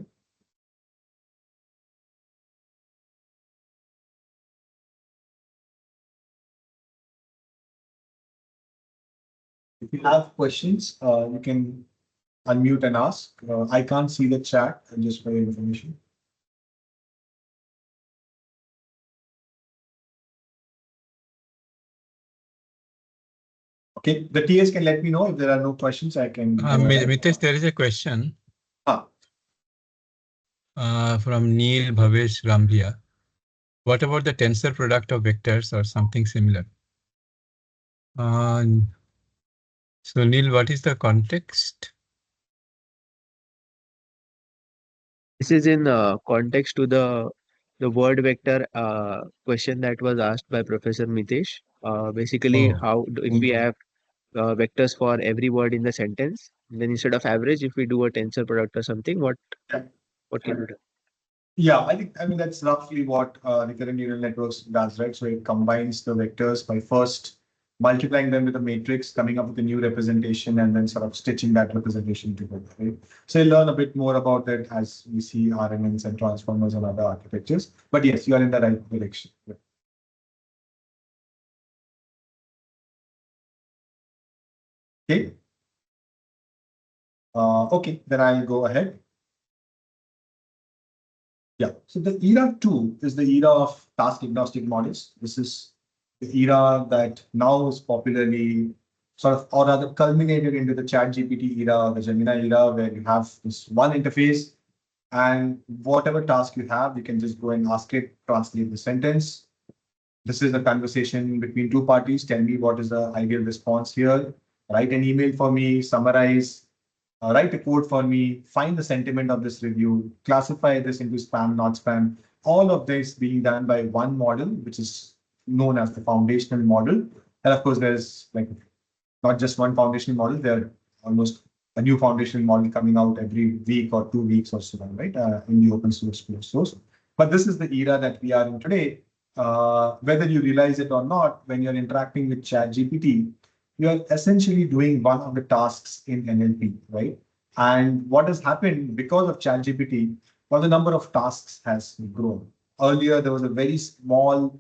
If you have questions, you can unmute and ask. I can't see the chat, just for your information. Okay, the TS can let me know if there are no questions. I can. Mitesh, there is a question from Neil Bhavesh Rambia. What about the tensor product of vectors or something similar? So Neil, what is the context? This is in context to the word vector question that was asked by Professor Mitesh. Basically, if we have vectors for every word in the sentence, then instead of average, if we do a tensor product or something, what can we do? Yeah, I mean that's roughly what recurrent neural networks does, right? So it combines the vectors by first multiplying them with a matrix, coming up with a new representation, and then sort of stitching that representation together, right? So you'll learn a bit more about it as we see RNNs and transformers and other architectures. But yes, you are in the right direction. Yeah. Okay. Okay, then I'll go ahead. Yeah, so the era 2 is the era of task agnostic models. This is the era that now is popularly sort of, or rather culminated into the ChatGPT era, the Gemini era, where you have this one interface And whatever task you have, you can just go and ask it, translate the sentence. This is a conversation between two parties. Tell me what is the ideal response here. Write an email for me, summarize, write a code for me, find the sentiment of this review, classify this into spam, not spam. All of this being done by one model, which is known as the foundational model. And of course, there's like not just one foundational model, there are almost a new foundational model coming out every week or 2 weeks or so, right? In the open source source. But this is the era that we are in today. Whether you realize it or not, when you're interacting with ChatGPT, you are essentially doing one of the tasks in NLP, right? And what has happened because of ChatGPT, well, the number of tasks has grown. Earlier, there was a very small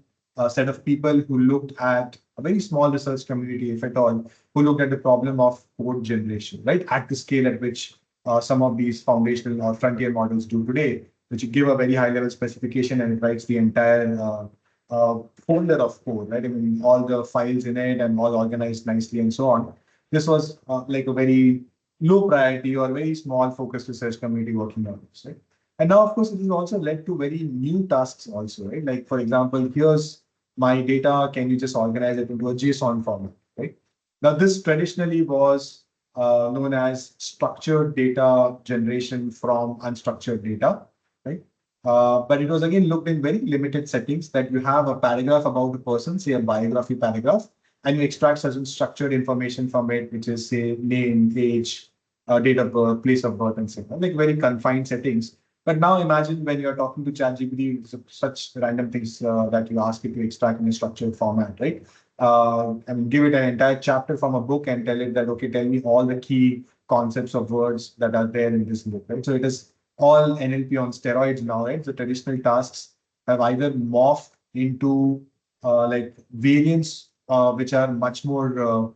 set of people who looked at a very small research community, if at all, who looked at the problem of code generation, right? At the scale at which some of these foundational or frontier models do today, which you give a very high level specification and it writes the entire folder of code, right? I mean, all the files in it and all organized nicely and so on. This was like a very low priority or very small focused research community working on this, right? And now, of course, it has also led to very new tasks also, right? Like, for example, here's my data. Can you just organize it into a JSON format, right? Now, this traditionally was known as structured data generation from unstructured data, right? But it was again looked in very limited settings that you have a paragraph about a person, say a biography paragraph, and you extract certain structured information from it, which is say name, age, date of birth, place of birth, and so on, like very confined settings. But now imagine when you're talking to ChatGPT, such random things that you ask it to extract in a structured format, right? And give it an entire chapter from a book and tell it that, okay, tell me all the key concepts of words that are there in this book, right? So it is all NLP on steroids now, right? The traditional tasks have either morphed into like variants which are much more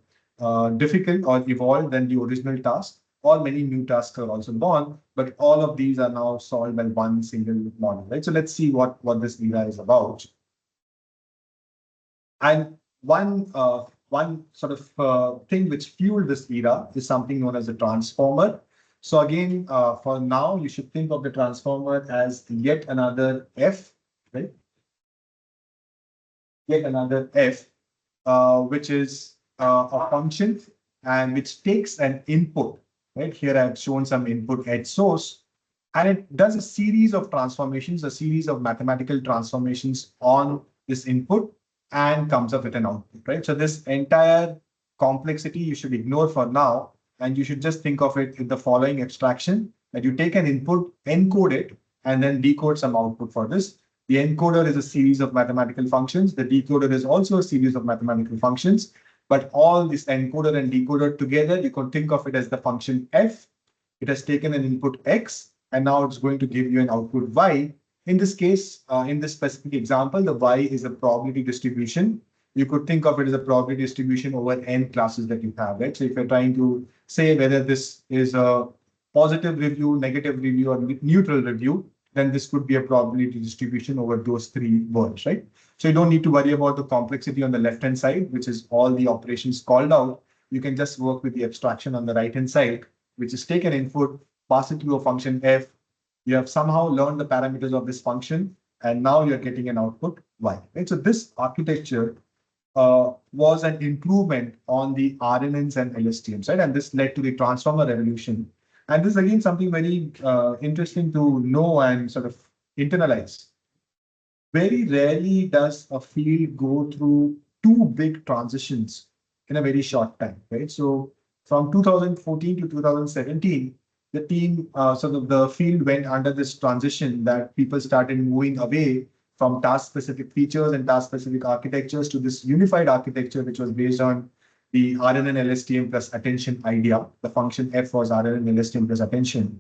difficult or evolved than the original task, or many new tasks are also born, but all of these are now solved by one single model, right? So let's see what this era is about. And one sort of thing which fueled this era is something known as a transformer. So again, for now, you should think of the transformer as yet another F, right? Yet another F, which is a function and which takes an input, right? Here I've shown some input at source, and it does a series of transformations, a series of mathematical transformations on this input and comes up with an output, right? So this entire complexity you should ignore for now, and you should just think of it in the following abstraction, that you take an input, encode it, and then decode some output for this. The encoder is a series of mathematical functions. The decoder is also a series of mathematical functions. But all this encoder and decoder together, you can think of it as the function f. It has taken an input x, and now it's going to give you an output y. In this case, in this specific example, the y is a probability distribution. You could think of it as a probability distribution over n classes that you have, right? So if you're trying to say whether this is a positive review, negative review, or neutral review, then this could be a probability distribution over those three words, right? So you don't need to worry about the complexity on the left-hand side, which is all the operations called out. You can just work with the abstraction on the right-hand side, which is take an input, pass it through a function f. You have somehow learned the parameters of this function, and now you're getting an output y, right? So this architecture was an improvement on the RNNs and LSTMs, right? And this led to the transformer revolution. And this is again something very interesting to know and sort of internalize. Very rarely does a field go through two big transitions in a very short time, right? So from 2014 to 2017, the team, sort of the field went under this transition that people started moving away from task-specific features and task-specific architectures to this unified architecture, which was based on the RNN LSTM plus attention idea. The function f was RNN LSTM plus attention.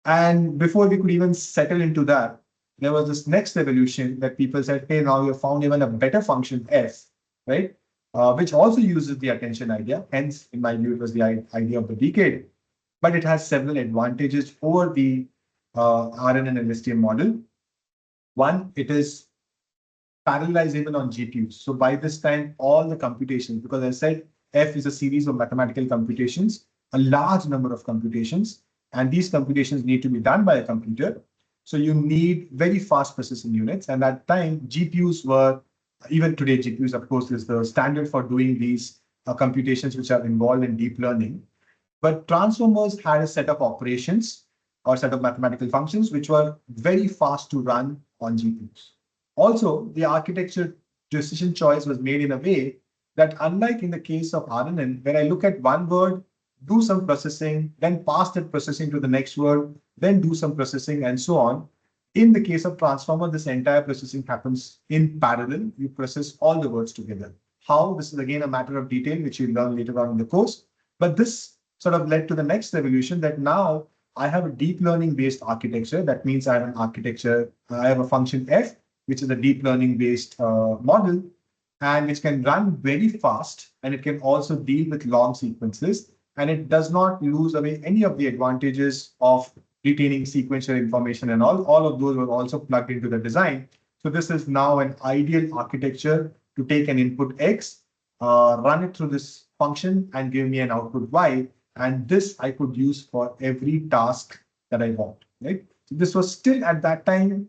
And before we could even settle into that, there was this next evolution that people said, hey, now you've found even a better function f, right? Which also uses the attention idea. Hence, in my view, it was the idea of the decade. But it has several advantages over the RNN LSTM model. One, it is parallelizable on GPUs. So by this time, all the computations, because I said F is a series of mathematical computations, a large number of computations, And these computations need to be done by a computer. So you need very fast processing units. And at that time, GPUs were, even today, GPUs, of course, is the standard for doing these computations which are involved in deep learning. But transformers had a set of operations or set of mathematical functions which were very fast to run on GPUs. Also, the architecture decision choice was made in a way that, unlike in the case of RNN, where I look at one word, do some processing, then pass that processing to the next word, then do some processing, and so on. In the case of transformer, this entire processing happens in parallel. You process all the words together. How? This is again a matter of detail, which you'll learn later on in the course. But this sort of led to the next revolution, that now I have a deep learning based architecture. That means I have an architecture, I have a function f, which is a deep learning based model, and which can run very fast, and it can also deal with long sequences, and it does not lose away any of the advantages of retaining sequential information and all. All of those were also plugged into the design. So this is now an ideal architecture to take an input x, run it through this function, and give me an output y. And this I could use for every task that I want, right? So this was still at that time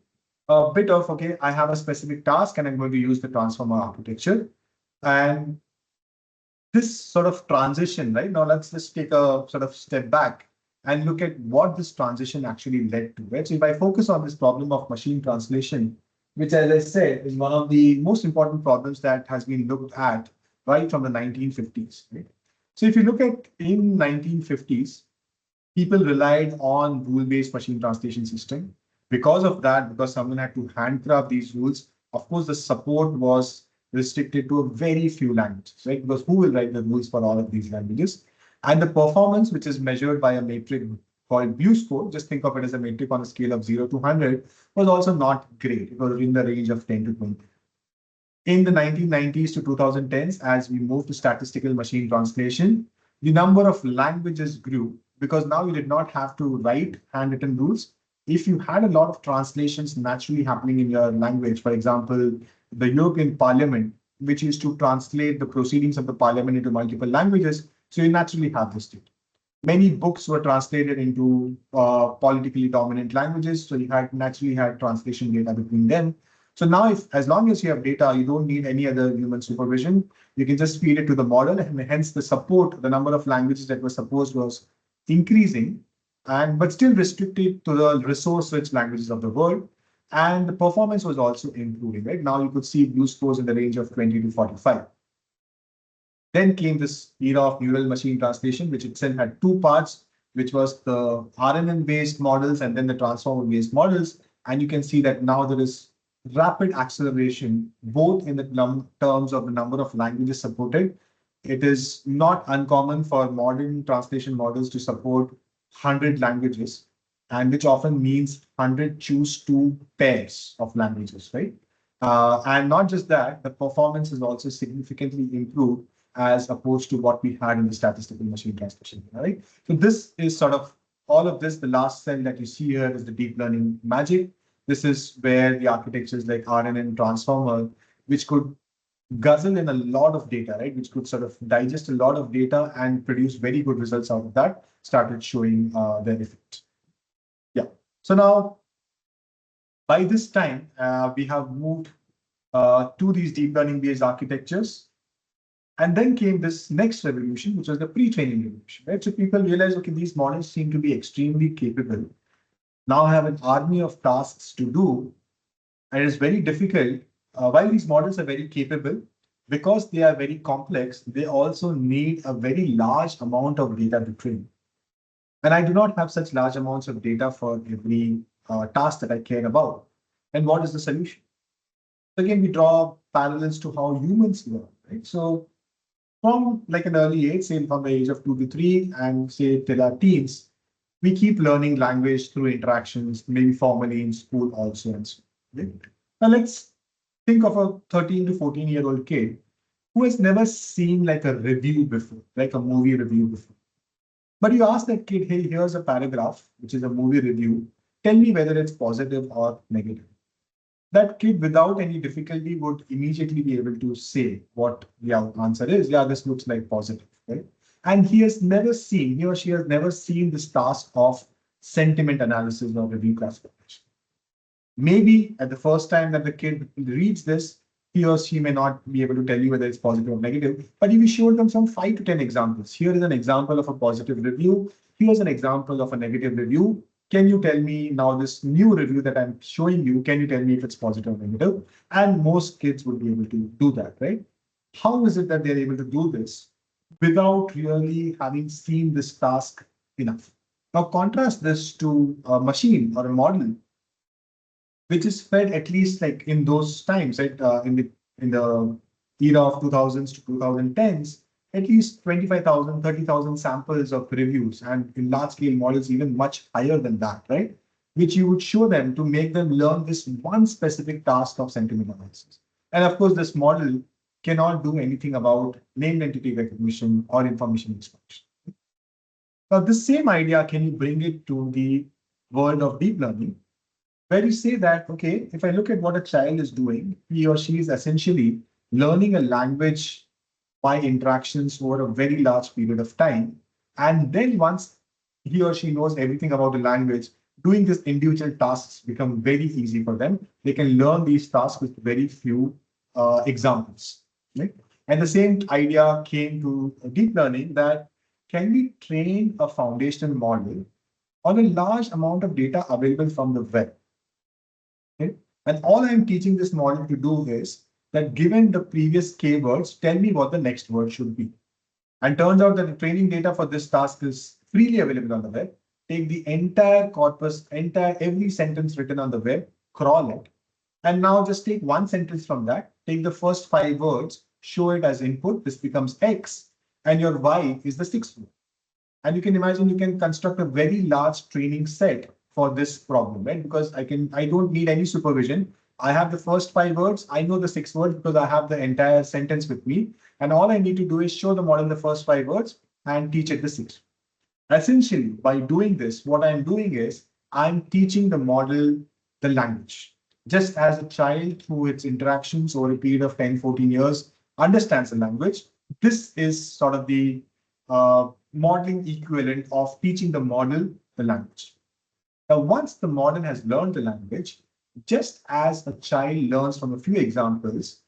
a bit of, okay, I have a specific task and I'm going to use the transformer architecture. And this sort of transition, right? Now let's just take a sort of step back and look at what this transition actually led to, right? So if I focus on this problem of machine translation, which, as I said, is one of the most important problems that has been looked at right from the 1950s, right? So if you look at in 1950s, people relied on rule-based machine translation system. Because of that, because someone had to handcraft these rules, of course, the support was restricted to a very few languages, right? Because who will write the rules for all of these languages? And the performance, which is measured by a metric called BU score, just think of it as a metric on a scale of 0 to 100, was also not great. It was in the range of 10 to 20. In the 1990s to 2010s, as we moved to statistical machine translation, the number of languages grew because now you did not have to write handwritten rules. If you had a lot of translations naturally happening in your language, for example, the European Parliament, which used to translate the proceedings of the Parliament into multiple languages, so you naturally have this data. Many books were translated into politically dominant languages, so you naturally had translation data between them. So now, as long as you have data, you don't need any other human supervision. You can just feed it to the model, and hence the support, the number of languages that were supposed was increasing, but still restricted to the resource-rich languages of the world. And the performance was also improving, right? Now you could see BU scores in the range of 20 to 45. Then came this era of neural machine translation, which itself had two parts, which was the RNN-based models and then the transformer-based models. And you can see that now there is rapid acceleration, both in the terms of the number of languages supported. It is not uncommon for modern translation models to support 100 languages, and which often means 100 choose two pairs of languages, right? And not just that, the performance is also significantly improved as opposed to what we had in the statistical machine translation, right? So this is sort of all of this. The last cell that you see here is the deep learning magic. This is where the architectures like RNN transformer, which could guzzle in a lot of data, right? Which could sort of digest a lot of data and produce very good results out of that, started showing their effect. Yeah. So now, by this time, we have moved to these deep learning based architectures. And then came this next revolution, which was the pre-training revolution, right? So people realized, okay, these models seem to be extremely capable. Now I have an army of tasks to do, and it's very difficult. While these models are very capable, because they are very complex, they also need a very large amount of data to train. And I do not have such large amounts of data for every task that I care about. And what is the solution? Again, we draw parallels to how humans learn, right? So from like an early age, say from the age of 2 to 3, and say till our teens, we keep learning language through interactions, maybe formally in school also. And so, right? Now let's think of a 13 to 14-year-old kid who has never seen like a review before, like a movie review before. But you ask that kid, hey, here's a paragraph, which is a movie review. Tell me whether it's positive or negative. That kid, without any difficulty, would immediately be able to say what the answer is. Yeah, this looks like positive, right? And he or she has never seen this task of sentiment analysis or review classification. Maybe at the first time that the kid reads this, he or she may not be able to tell you whether it's positive or negative, but if you showed them some 5 to 10 examples, here is an example of a positive review, here's an example of a negative review. Can you tell me now this new review that I'm showing you, can you tell me if it's positive or negative? And most kids would be able to do that, right? How is it that they're able to do this without really having seen this task enough? Now contrast this to a machine or a model which is fed at least like in those times, right? In the era of 2000s to 2010s, at least 25,000, 30,000 samples of reviews, and in large scale models, even much higher than that, right? Which you would show them to make them learn this one specific task of sentiment analysis. And of course, this model cannot do anything about named entity recognition or information extraction. Now, this same idea, can you bring it to the world of deep learning? Where you say that, okay, if I look at what a child is doing, he or she is essentially learning a language by interactions over a very large period of time. And then once he or she knows everything about the language, doing these individual tasks become very easy for them. They can learn these tasks with very few examples. Right? And the same idea came to deep learning, that can we train a foundational model on a large amount of data available from the web? Okay? And all I'm teaching this model to do is that given the previous keywords, tell me what the next word should be. And turns out that the training data for this task is freely available on the web. Take the entire corpus, every sentence written on the web, crawl it, and now just take one sentence from that, take the first 5 words, show it as input, this becomes X, and your Y is the 6th word. And you can imagine you can construct a very large training set for this problem, right? Because I don't need any supervision. I have the first 5 words. I know the 6th word because I have the entire sentence with me. And all I need to do is show the model the first 5 words and teach it the 6th. Essentially, by doing this, what I'm doing is I'm teaching the model the language. Just as a child through its interactions over a period of 10, 14 years understands the language, this is sort of the modeling equivalent of teaching the model the language. Now, once the model has learned the language, just as a child learns from a few examples,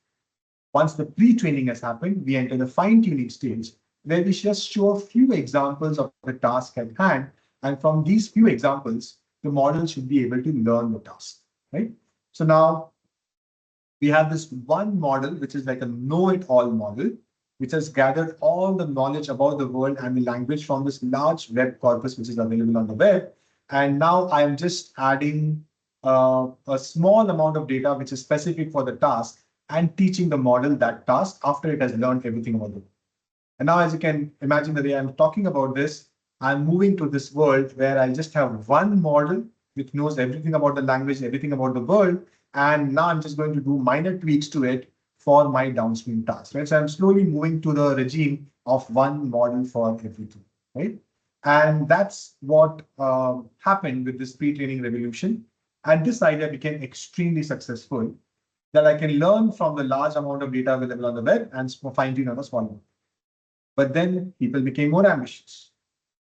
once the pre-training has happened, we enter the fine-tuning stage, where we just show a few examples of the task at hand. And from these few examples, the model should be able to learn the task, right? So now we have this one model, which is like a know-it-all model, which has gathered all the knowledge about the world and the language from this large web corpus, which is available on the web. And now I'm just adding a small amount of data, which is specific for the task, and teaching the model that task after it has learned everything about it. And now, as you can imagine, the way I'm talking about this, I'm moving to this world where I just have one model which knows everything about the language, everything about the world. And now I'm just going to do minor tweaks to it for my downstream tasks, right? So I'm slowly moving to the regime of one model for everything, right? And that's what happened with this pre-training revolution. And this idea became extremely successful, that I can learn from the large amount of data available on the web and fine-tune on a small one. But then people became more ambitious.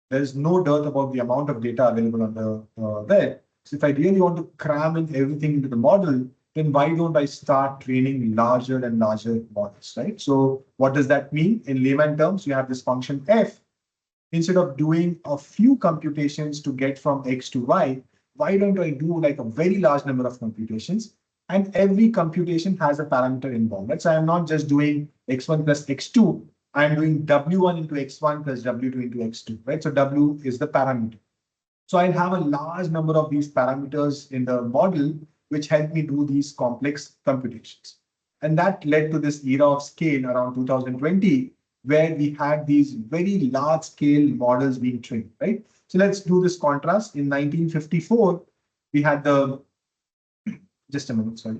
There is no doubt about the amount of data available on the web. So if I really want to cram in everything into the model, then why don't I start training larger and larger models, right? So what does that mean? In layman terms, you have this function f. Instead of doing a few computations to get from X to Y, why don't I do like a very large number of computations? And every computation has a parameter involved, right? So I'm not just doing X1 plus X2, I'm doing W1 into X1 plus W2 into X2, right? So W is the parameter. So I'll have a large number of these parameters in the model, which help me do these complex computations. And that led to this era of scale around 2020, where we had these very large scale models being trained, right? So let's do this contrast. In 1954, we had the, just a minute, sorry.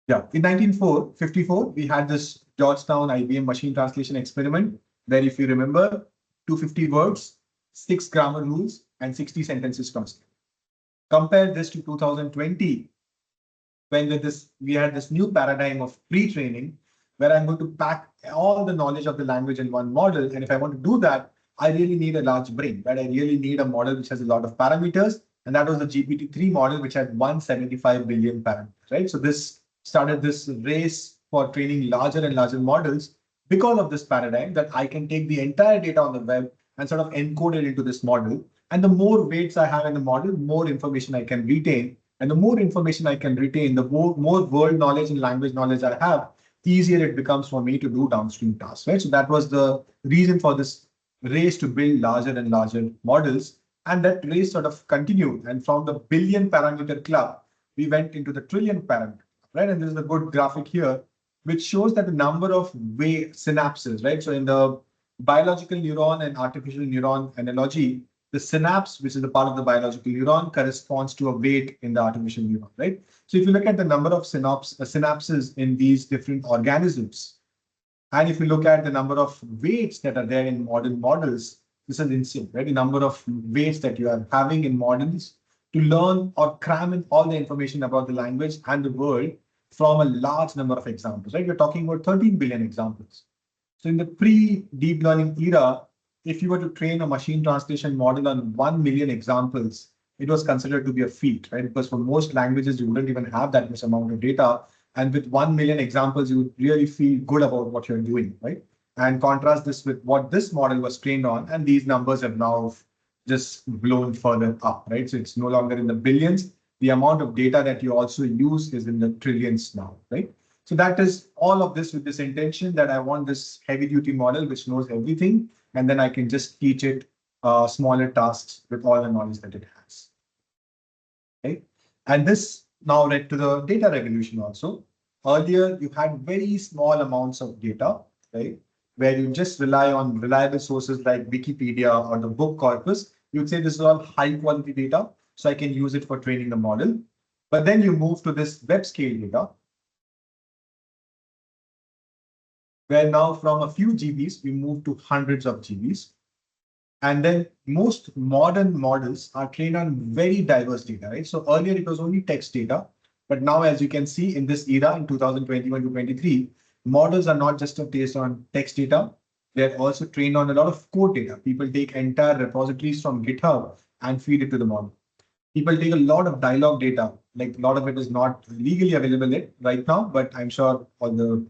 Yeah, in 1954, we had this Georgetown IBM machine translation experiment, where if you remember, 250 words, 6 grammar rules, and 60 sentences translated. Compare this to 2020, when we had this new paradigm of pre-training, where I'm going to pack all the knowledge of the language in one model. And if I want to do that, I really need a large brain, right? I really need a model which has a lot of parameters. And that was the GPT-3 model, which had 175 billion parameters, right? So this started this race for training larger and larger models because of this paradigm that I can take the entire data on the web and sort of encode it into this model. And the more weights I have in the model, more information I can retain. And the more information I can retain, the more world knowledge and language knowledge I have, the easier it becomes for me to do downstream tasks, right? So that was the reason for this race to build larger and larger models. And that race sort of continued. And from the billion parameter club, we went into the trillion parameter, right? And this is a good graphic here, which shows that the number of synapses, right? So in the biological neuron and artificial neuron analogy, the synapse, which is the part of the biological neuron, corresponds to a weight in the artificial neuron, right? So if you look at the number of synapses in these different organisms, and if you look at the number of weights that are there in modern models, this is insane, right? The number of weights that you are having in models to learn or cram in all the information about the language and the world from a large number of examples, right? We're talking about 13 billion examples. So in the pre-deep learning era, if you were to train a machine translation model on 1 million examples, it was considered to be a feat, right? Because for most languages, you wouldn't even have that much amount of data. And with 1 million examples, you would really feel good about what you're doing, right? And contrast this with what this model was trained on. And these numbers have now just blown further up, right? So it's no longer in the billions. The amount of data that you also use is in the trillions now, right? So that is all of this with this intention that I want this heavy duty model, which knows everything. And then I can just teach it smaller tasks with all the knowledge that it has. Okay. And this now led to the data revolution also. Earlier, you had very small amounts of data, right? Where you just rely on reliable sources like Wikipedia or the book corpus. You'd say this is all high quality data, so I can use it for training the model. But then you move to this web scale data, where now from a few GBs, we move to hundreds of GBs. And then most modern models are trained on very diverse data, right? So earlier it was only text data, but now as you can see in this era in 2021 to 23, models are not just based on text data, they're also trained on a lot of code data. People take entire repositories from GitHub and feed it to the model. People take a lot of dialogue data, like a lot of it is not legally available yet right now, but I'm sure all the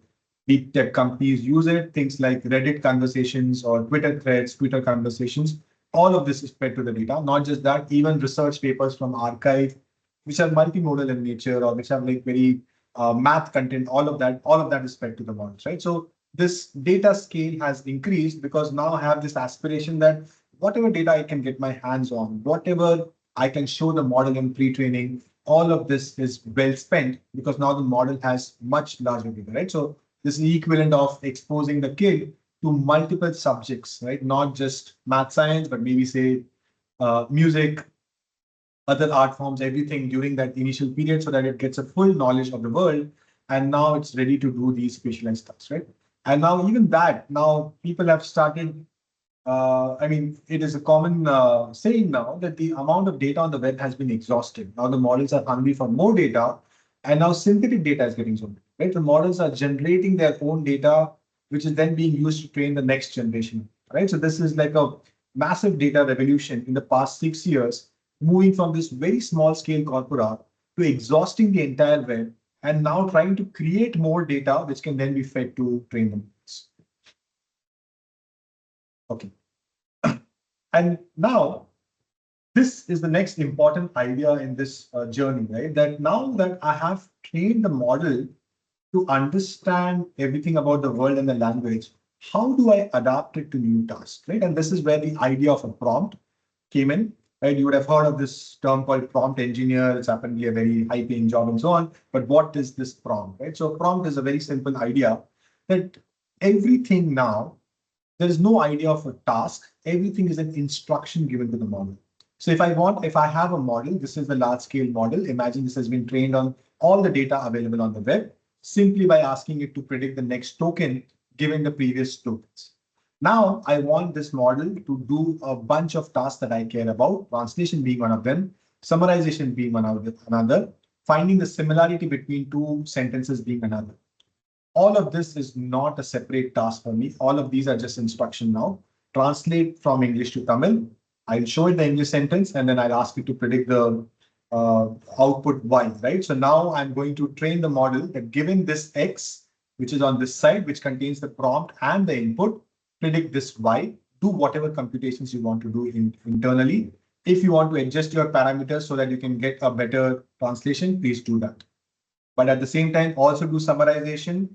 deep tech companies use it. Things like Reddit conversations or Twitter threads, Twitter conversations, all of this is fed to the data. Not just that, even research papers from archive, which are multimodal in nature or which have like very math content, all of that is fed to the models, right? So this data scale has increased because now I have this aspiration that whatever data I can get my hands on, whatever I can show the model in pre-training, all of this is well spent because now the model has much larger data, right? So this is the equivalent of exposing the kid to multiple subjects, right? Not just math science, but maybe say music, other art forms, everything during that initial period so that it gets a full knowledge of the world. And now it's ready to do these specialized tasks, right? And now even that, now people have started, I mean, it is a common saying now that the amount of data on the web has been exhausted. Now the models are hungry for more data, and now synthetic data is getting so big, right? The models are generating their own data, which is then being used to train the next generation, right? So this is like a massive data revolution in the past 6 years, moving from this very small scale corpora to exhausting the entire web and now trying to create more data, which can then be fed to train the models. Okay. And now, this is the next important idea in this journey, right? That now that I have trained the model to understand everything about the world and the language, how do I adapt it to new tasks, right? And this is where the idea of a prompt came in, right? You would have heard of this term called prompt engineer. It's apparently a very high-paying job and so on. But what is this prompt, right? So prompt is a very simple idea that everything now, there is no idea of a task. Everything is an instruction given to the model. So if I have a model, this is the large scale model. Imagine this has been trained on all the data available on the web, simply by asking it to predict the next token given the previous tokens. Now I want this model to do a bunch of tasks that I care about, translation being one of them, summarization being another, finding the similarity between two sentences being another. All of this is not a separate task for me. All of these are just instruction now. Translate from English to Tamil. I'll show it the English sentence and then I'll ask you to predict the output Y, right? So now I'm going to train the model that given this X, which is on this side, which contains the prompt and the input, predict this Y, do whatever computations you want to do internally. If you want to adjust your parameters so that you can get a better translation, please do that. But at the same time, also do summarization.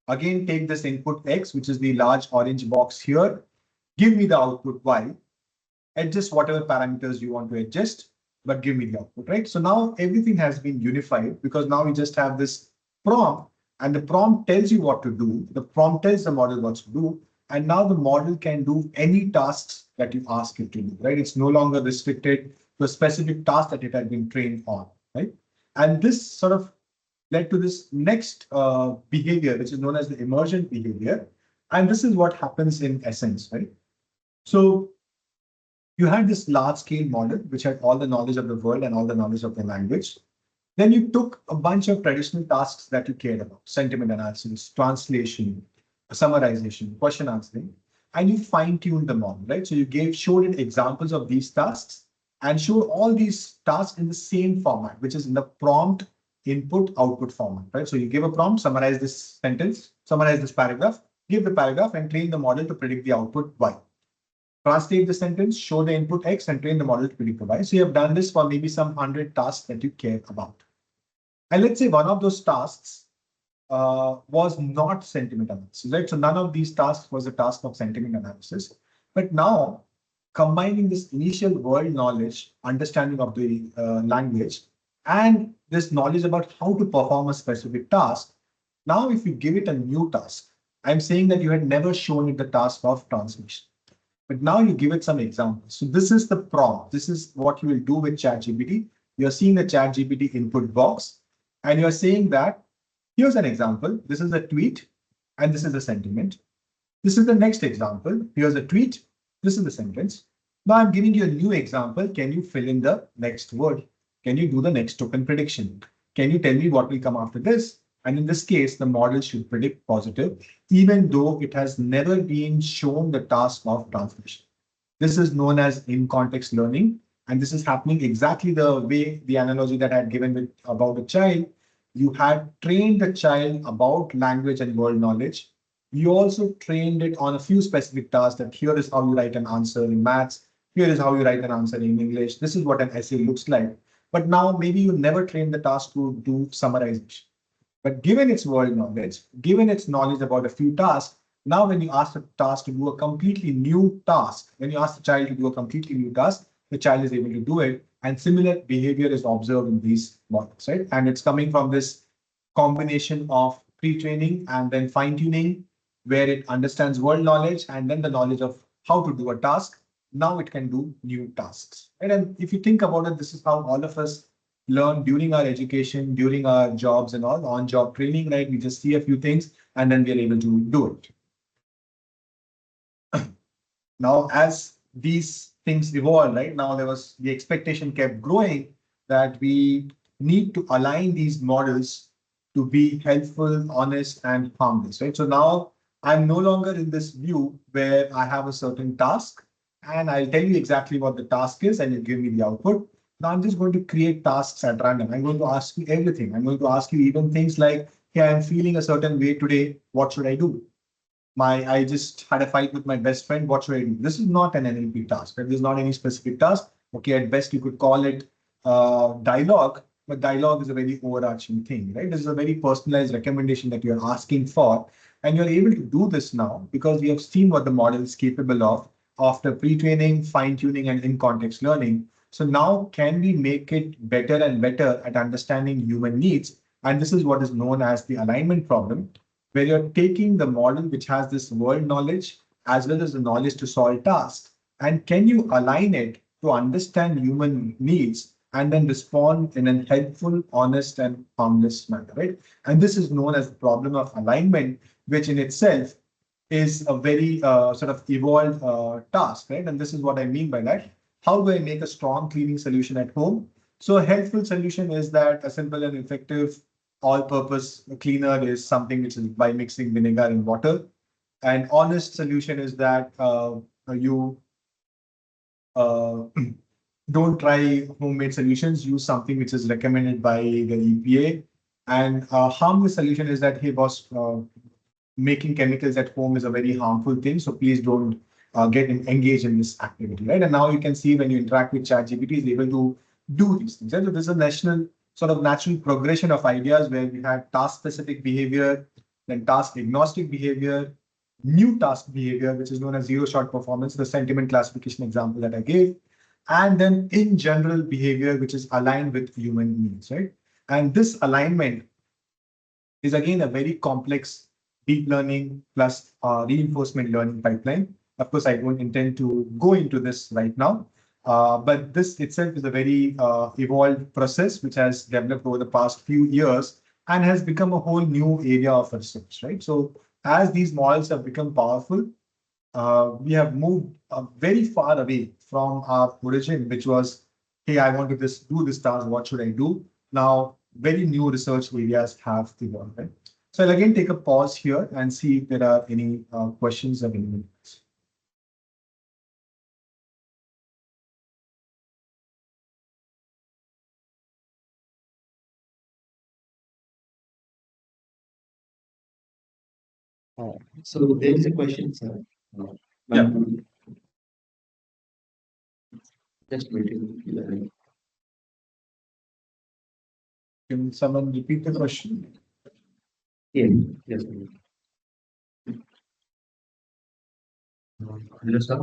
Again, take this input X, which is the large orange box here. Give me the output Y. Adjust whatever parameters you want to adjust, but give me the output, right? So now everything has been unified because now we just have this prompt and the prompt tells you what to do. The prompt tells the model what to do. And now the model can do any tasks that you ask it to do, right? It's no longer restricted to a specific task that it had been trained on, right? And this sort of led to this next behavior, which is known as the emergent behavior. And this is what happens in essence, right? So you had this large scale model, which had all the knowledge of the world and all the knowledge of the language. Then you took a bunch of traditional tasks that you cared about, sentiment analysis, translation, summarization, question answering, and you fine tuned the model, right? So you showed it examples of these tasks and showed all these tasks in the same format, which is in the prompt input output format, right? So you give a prompt, summarize this sentence, summarize this paragraph, give the paragraph and train the model to predict the output Y. Translate the sentence, show the input X and train the model to predict the Y. So you have done this for maybe some 100 tasks that you care about. And let's say one of those tasks was not sentiment analysis, right? So none of these tasks was a task of sentiment analysis. But now combining this initial world knowledge, understanding of the language, and this knowledge about how to perform a specific task. Now, if you give it a new task, I'm saying that you had never shown it the task of translation, but now you give it some examples. So this is the prompt. This is what you will do with ChatGPT. You're seeing the ChatGPT input box, and you're saying that here's an example. This is a tweet, and this is a sentiment. This is the next example. Here's a tweet. This is the sentence. Now I'm giving you a new example. Can you fill in the next word? Can you do the next token prediction? Can you tell me what will come after this? And in this case, the model should predict positive, even though it has never been shown the task of translation. This is known as in-context learning. And this is happening exactly the way the analogy that I had given about a child. You had trained the child about language and world knowledge. You also trained it on a few specific tasks that here is how you write an answer in maths. Here is how you write an answer in English. This is what an essay looks like. But now maybe you never trained the task to do summarization. But given its world knowledge, given its knowledge about a few tasks, now when you ask the task to do a completely new task, when you ask the child to do a completely new task, the child is able to do it. And similar behavior is observed in these models, right? And it's coming from this combination of pre-training and then fine-tuning, where it understands world knowledge and then the knowledge of how to do a task. Now it can do new tasks, right? And if you think about it, this is how all of us learn during our education, during our jobs and all on-job training, right? We just see a few things and then we are able to do it. Now, as these things evolve, right? Now the expectation kept growing that we need to align these models to be helpful, honest, and harmless, right? So now I'm no longer in this view where I have a certain task and I'll tell you exactly what the task is and you give me the output. Now I'm just going to create tasks at random. I'm going to ask you everything. I'm going to ask you even things like, hey, I'm feeling a certain way today. What should I do? I just had a fight with my best friend. What should I do? This is not an NLP task. Right? There's not any specific task. Okay, at best you could call it dialogue, but dialogue is a very overarching thing, right? This is a very personalized recommendation that you're asking for. And you're able to do this now because we have seen what the model is capable of after pre-training, fine-tuning, and in-context learning. So now can we make it better and better at understanding human needs? And this is what is known as the alignment problem, where you're taking the model which has this world knowledge as well as the knowledge to solve tasks. And can you align it to understand human needs and then respond in a helpful, honest, and harmless manner, right? And this is known as the problem of alignment, which in itself is a very sort of evolved task, right? And this is what I mean by that. How do I make a strong cleaning solution at home? So a helpful solution is that a simple and effective all-purpose cleaner is something which is by mixing vinegar and water. An honest solution is that you uh, don't try homemade solutions. Use something which is recommended by the EPA. And a harmless solution is that, hey, boss, making chemicals at home is a very harmful thing. So please don't engaged in this activity, right? And now you can see when you interact with ChatGPT, is able to do these things. Right? So this is a national sort of natural progression of ideas where we had task-specific behavior, then task-agnostic behavior, new task behavior, which is known as zero-shot performance, the sentiment classification example that I gave, and then in general behavior, which is aligned with human needs, right? And this alignment is again a very complex deep learning plus reinforcement learning pipeline. Of course, I don't intend to go into this right now, but this itself is a very evolved process which has developed over the past few years and has become a whole new area of research, right? So as these models have become powerful, we have moved very far away from our origin, which was, hey, I want to do this task, what should I do? Now, very new research areas have evolved, right? So I'll again take a pause here and see if there are any questions or any. So there is a question, sir. Yeah. Just waiting. Can someone repeat the question? Yes, yes. Hello, sir.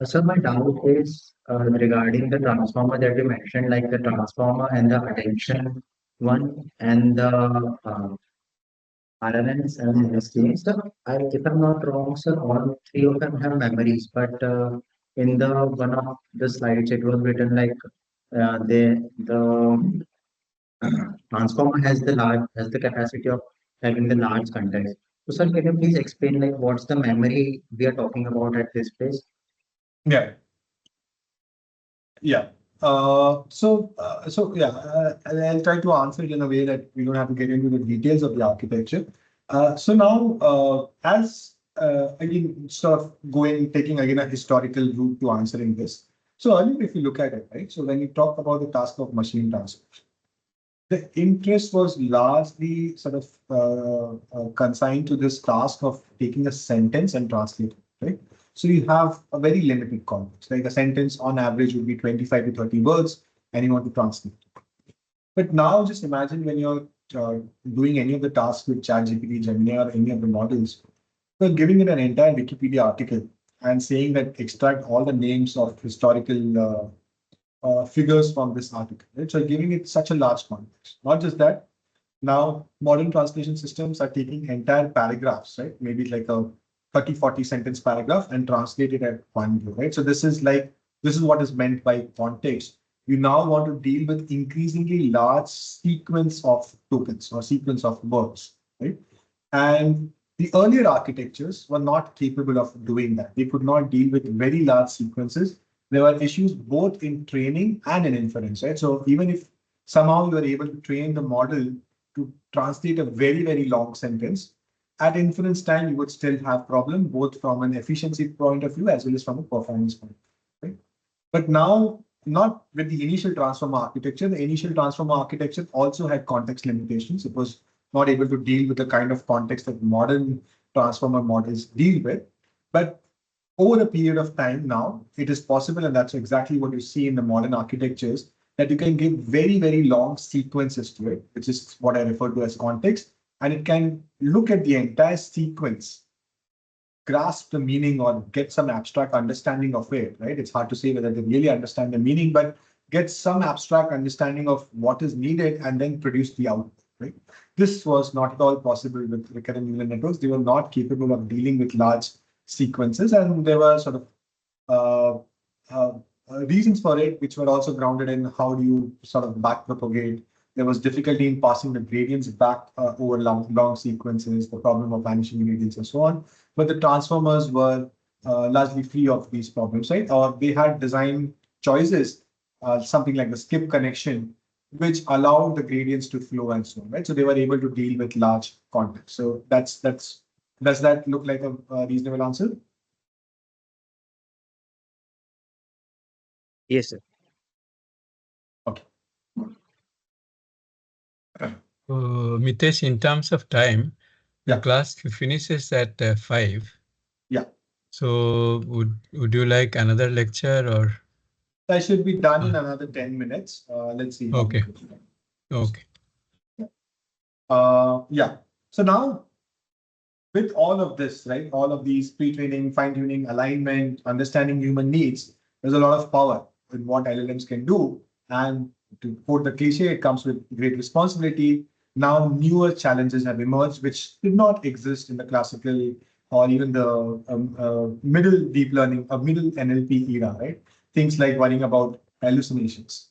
So my doubt is regarding the transformer that you mentioned, like the transformer and the attention one and the RNNs and STs. So if I'm not wrong, sir, all three of them have memories, but in the one of the slides, it was written like the transformer has the capacity of having the large context. So, sir, can you please explain like what's the memory we are talking about at this place? Yeah. Yeah. I'll try to answer it in a way that we don't have to get into the details of the architecture. So now, as again, sort of taking again a historical route to answering this. So earlier, if you look at it, right? So when you talk about the task of machine translation, the interest was largely sort of consigned to this task of taking a sentence and translating it, right? So you have a very limited context, like a sentence on average would be 25 to 30 words, and you want to translate. But now just imagine when you're doing any of the tasks with ChatGPT, Gemini, or any of the models, you're giving it an entire Wikipedia article and saying that extract all the names of historical figures from this article, right? So giving it such a large context. Not just that, now modern translation systems are taking entire paragraphs, right? Maybe like a 30, 40 sentence paragraph and translate it at one go, right? So this is what is meant by context. You now want to deal with increasingly large sequence of tokens or sequence of words, right? And the earlier architectures were not capable of doing that. They could not deal with very large sequences. There were issues both in training and in inference, right? So even if somehow you are able to train the model to translate a very, very long sentence, at inference time, you would still have problem, both from an efficiency point of view as well as from a performance point of view, right? But now, not with the initial transformer architecture. The initial transformer architecture also had context limitations. It was not able to deal with the kind of context that modern transformer models deal with. But over a period of time now, it is possible, and that's exactly what you see in the modern architectures, that you can give very, very long sequences to it, which is what I refer to as context, and it can look at the entire sequence, grasp the meaning or get some abstract understanding of it, right? It's hard to say whether they really understand the meaning, but get some abstract understanding of what is needed and then produce the output, right? This was not at all possible with recurrent neural networks. They were not capable of dealing with large sequences, and there were sort of reasons for it, which were also grounded in how do you sort of backpropagate. There was difficulty in passing the gradients back over long sequences, the problem of vanishing gradients and so on. But the transformers were largely free of these problems, right? Or they had design choices, something like the skip connection, which allowed the gradients to flow and so on, right? So they were able to deal with large context. So does that look like a reasonable answer? Yes, sir. Okay. Mitesh, in terms of time, the Yeah. class finishes at 5. Yeah. So would you like another lecture or? I should be done in another 10 minutes. Let's see how we Okay. go. Okay. Yeah. So now with all of this, right, all of these pre-training, fine-tuning, alignment, understanding human needs, there's a lot of power in what LLMs can do. And to quote the cliche, it comes with great responsibility. Now, newer challenges have emerged, which did not exist in the classical or even the middle deep learning or middle NLP era, right? Things like worrying about hallucinations,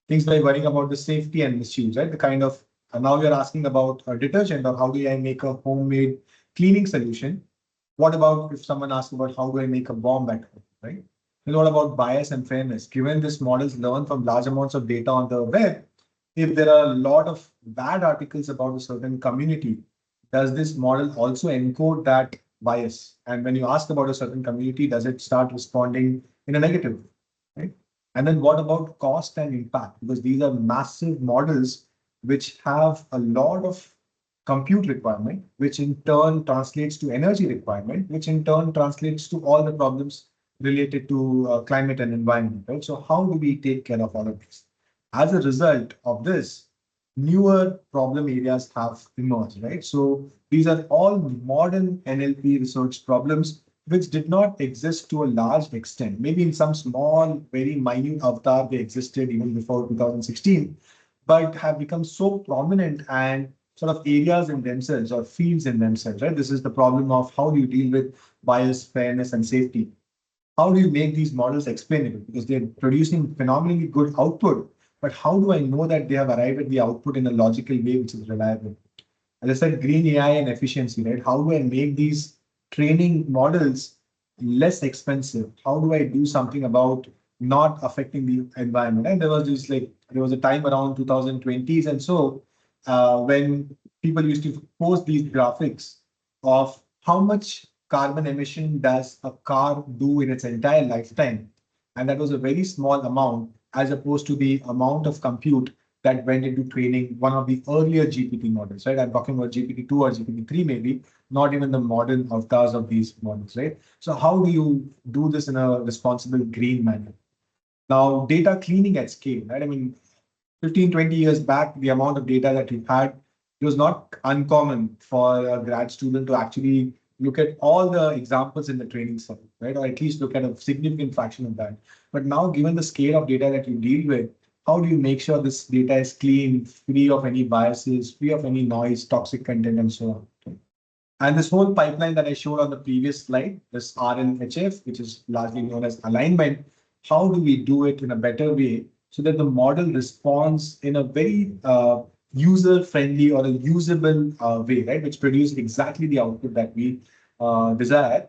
things like worrying about the safety and misuse, right? The kind of now you're asking about a detergent or how do I make a homemade cleaning solution. What about if someone asks about how do I make a bomb at home, right? And what about bias and fairness? Given these models learn from large amounts of data on the web, if there are a lot of bad articles about a certain community, does this model also encode that bias? And when you ask about a certain community, does it start responding in a negative way, right? And then what about cost and impact? Because these are massive models which have a lot of compute requirement, which in turn translates to energy requirement, which in turn translates to all the problems related to climate and environment, right? So how do we take care of all of this? As a result of this, newer problem areas have emerged, right? So these are all modern NLP research problems which did not exist to a large extent. Maybe in some small, very minute avatar, they existed even before 2016, but have become so prominent and sort of areas in themselves or fields in themselves, right? This is the problem of how do you deal with bias, fairness, and safety. How do you make these models explainable? Because they're producing phenomenally good output, but how do I know that they have arrived at the output in a logical way which is reliable? As I said, green AI and efficiency, right? How do I make these training models less expensive? How do I do something about not affecting the environment? And there was a time around 2020s and so when people used to post these graphics of how much carbon emission does a car do in its entire lifetime. And that was a very small amount as opposed to the amount of compute that went into training one of the earlier GPT models, right? I'm talking about GPT-2 or GPT-3 maybe, not even the modern avatars of these models, right? So how do you do this in a responsible green manner? Now, data cleaning at scale, right? I mean, 15, 20 years back, the amount of data that we've had, it was not uncommon for a grad student to actually look at all the examples in the training set, right? Or at least look at a significant fraction of that. But now, given the scale of data that you deal with, how do you make sure this data is clean, free of any biases, free of any noise, toxic content, and so on? And this whole pipeline that I showed on the previous slide, this RNHF, which is largely known as alignment, how do we do it in a better way so that the model responds in a very user-friendly or a usable way, right? Which produces exactly the output that we desire.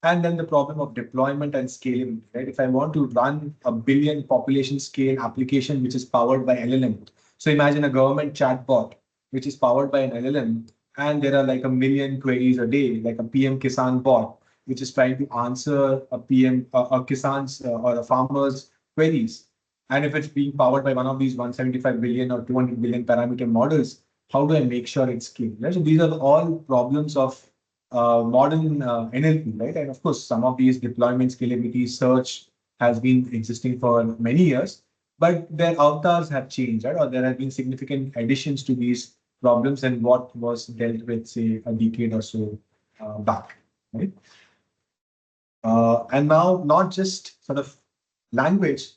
And then the problem of deployment and scaling, right? If I want to run a billion population scale application, which is powered by LLM. So imagine a government chatbot, which is powered by an LLM, and there are like a million queries a day, like a PM Kisan bot, which is trying to answer a Kisan's or a farmer's queries. And if it's being powered by one of these 175 billion or 200 billion parameter models, how do I make sure it's scaled? Right? So these are all problems of modern NLP, right? And of course, some of these deployment scalability search has been existing for many years, but their avatars have changed, right? Or there have been significant additions to these problems and what was dealt with, say, a decade or so back, right? And now, not just sort of language,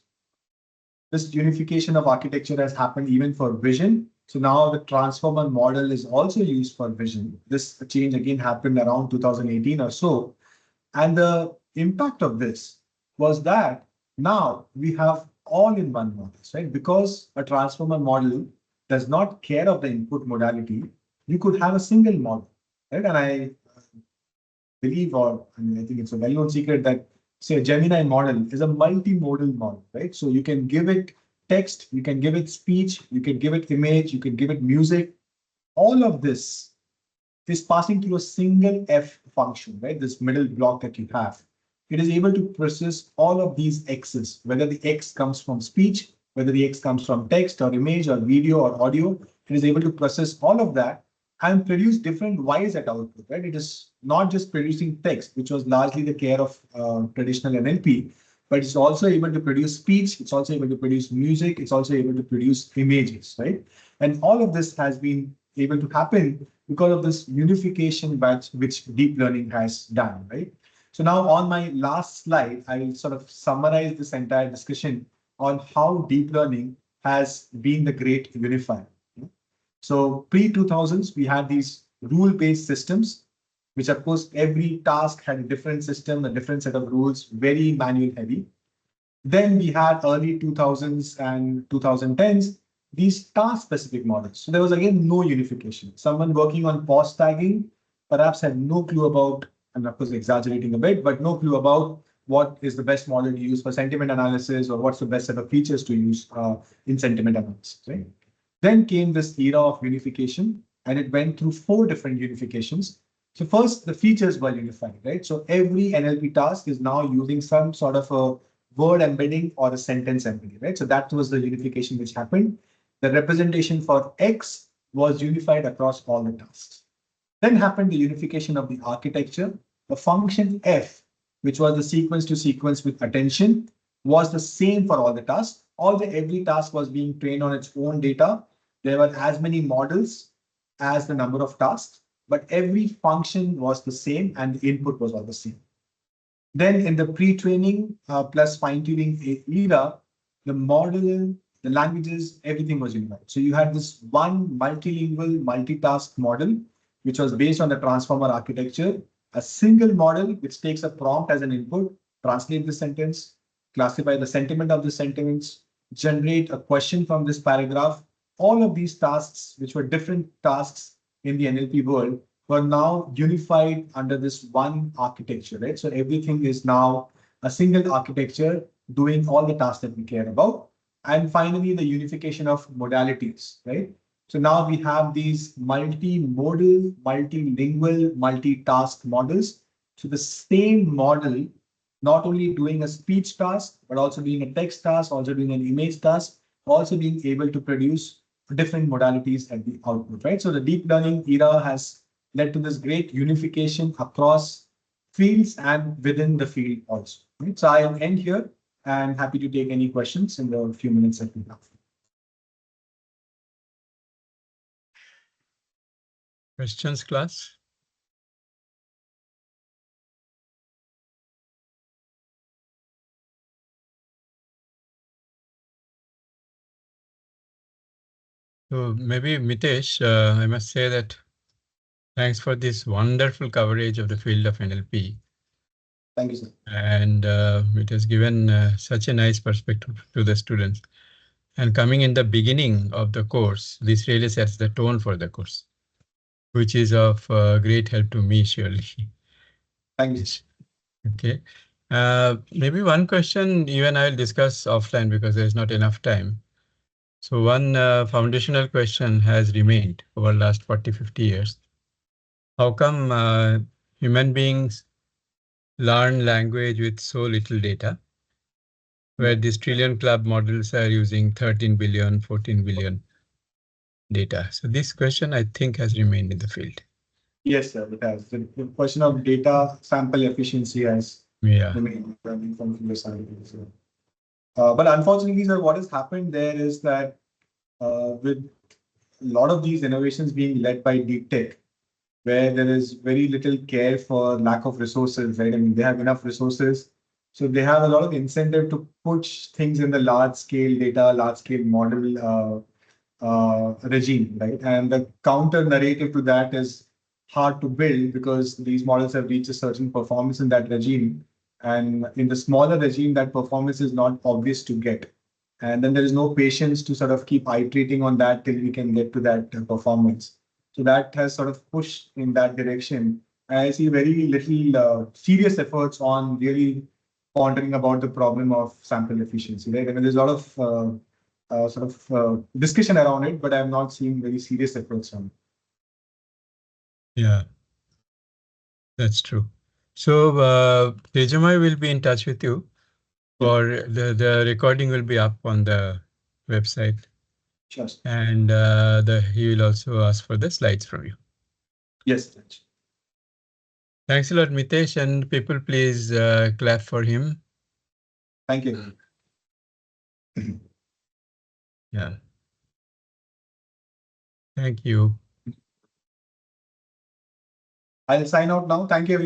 this unification of architecture has happened even for vision. So now the transformer model is also used for vision. This change again happened around 2018 or so. And the impact of this was that now we have all-in-one models, right? Because a transformer model does not care of the input modality, you could have a single model, right? And I believe, or I mean, I think it's a well-known secret that, say, a Gemini model is a multimodal model, right? So you can give it text, you can give it speech, you can give it image, you can give it music. All of this is passing through a single F function, right? This middle block that you have. It is able to process all of these X's, whether the X comes from speech, whether the X comes from text or image or video or audio. It is able to process all of that and produce different Y's at output, right? It is not just producing text, which was largely the care of traditional NLP, but it's also able to produce speech. It's also able to produce music. It's also able to produce images, right? And all of this has been able to happen because of this unification which deep learning has done, right? So now on my last slide, I will sort of summarize this entire discussion on how deep learning has been the great unifier. So pre-2000s, we had these rule-based systems, which of course every task had a different system, a different set of rules, very manual heavy. Then we had early 2000s and 2010s, these task-specific models. So there was again no unification. Someone working on pause tagging perhaps had no clue about, I'm of course exaggerating a bit, but no clue about what is the best model to use for sentiment analysis or what's the best set of features to use in sentiment analysis, right? Then came this era of unification, and it went through 4 different unifications. So first, the features were unified, right? So every NLP task is now using some sort of a word embedding or a sentence embedding, right? So that was the unification which happened. The representation for X was unified across all the tasks. Then happened the unification of the architecture. The function F, which was the sequence to sequence with attention, was the same for all the tasks. Every task was being trained on its own data. There were as many models as the number of tasks, but every function was the same and the input was all the same. Then in the pre-training plus fine-tuning era, the model, the languages, everything was unified. So you had this one multilingual, multitask model, which was based on the transformer architecture, a single model which takes a prompt as an input, translate the sentence, classify the sentiment of the sentence, generate a question from this paragraph. All of these tasks, which were different tasks in the NLP world, were now unified under this one architecture, right? So everything is now a single architecture doing all the tasks that we care about. And finally, the unification of modalities, right? So now we have these multimodal, multilingual, multitask models. So the same model, not only doing a speech task, but also doing a text task, also doing an image task, also being able to produce different modalities at the output, right? So the deep learning era has led to this great unification across fields and within the field also, right? So I'll end here and happy to take any questions in the few minutes that we have. Questions, class? So maybe Mitesh, I must say that thanks for this wonderful coverage of the field of NLP. Thank you, sir. And it has given such a nice perspective to the students. And coming in the beginning of the course, this really sets the tone for the course, which is of great help to me, surely. Thank you. Okay. Maybe one question even I'll discuss offline because there's not enough time. So one foundational question has remained over the last 40, 50 years. How come human beings learn language with so little data, where these trillion club models are using 13 billion, 14 billion data? So this question, I think, has remained in the field. Yes, sir, it has. The question of data sample efficiency has remained from the side. But unfortunately, sir, what has happened there is that with a lot of these innovations being led by deep tech, where there is very little care for lack of resources, right? I mean, they have enough resources. So they have a lot of incentive to push things in the large scale data, large scale model regime, right? And the counter narrative to that is hard to build because these models have reached a certain performance in that regime. And in the smaller regime, that performance is not obvious to get. And then there is no patience to sort of keep iterating on that till we can get to that performance. So that has sort of pushed in that direction. And I see very little serious efforts on really pondering about the problem of sample efficiency, right? I mean, there's a lot of discussion around it, but I'm not seeing very serious approach on it. Yeah, that's true. So Tejamai will be in touch with you, for the recording will be up on the website. Sure. And he will also ask for the slides from you. Yes. Thanks a lot, Mitesh, and people please clap for him. Thank you. Yeah. Thank you. I'll sign out now. Thank you, everyone.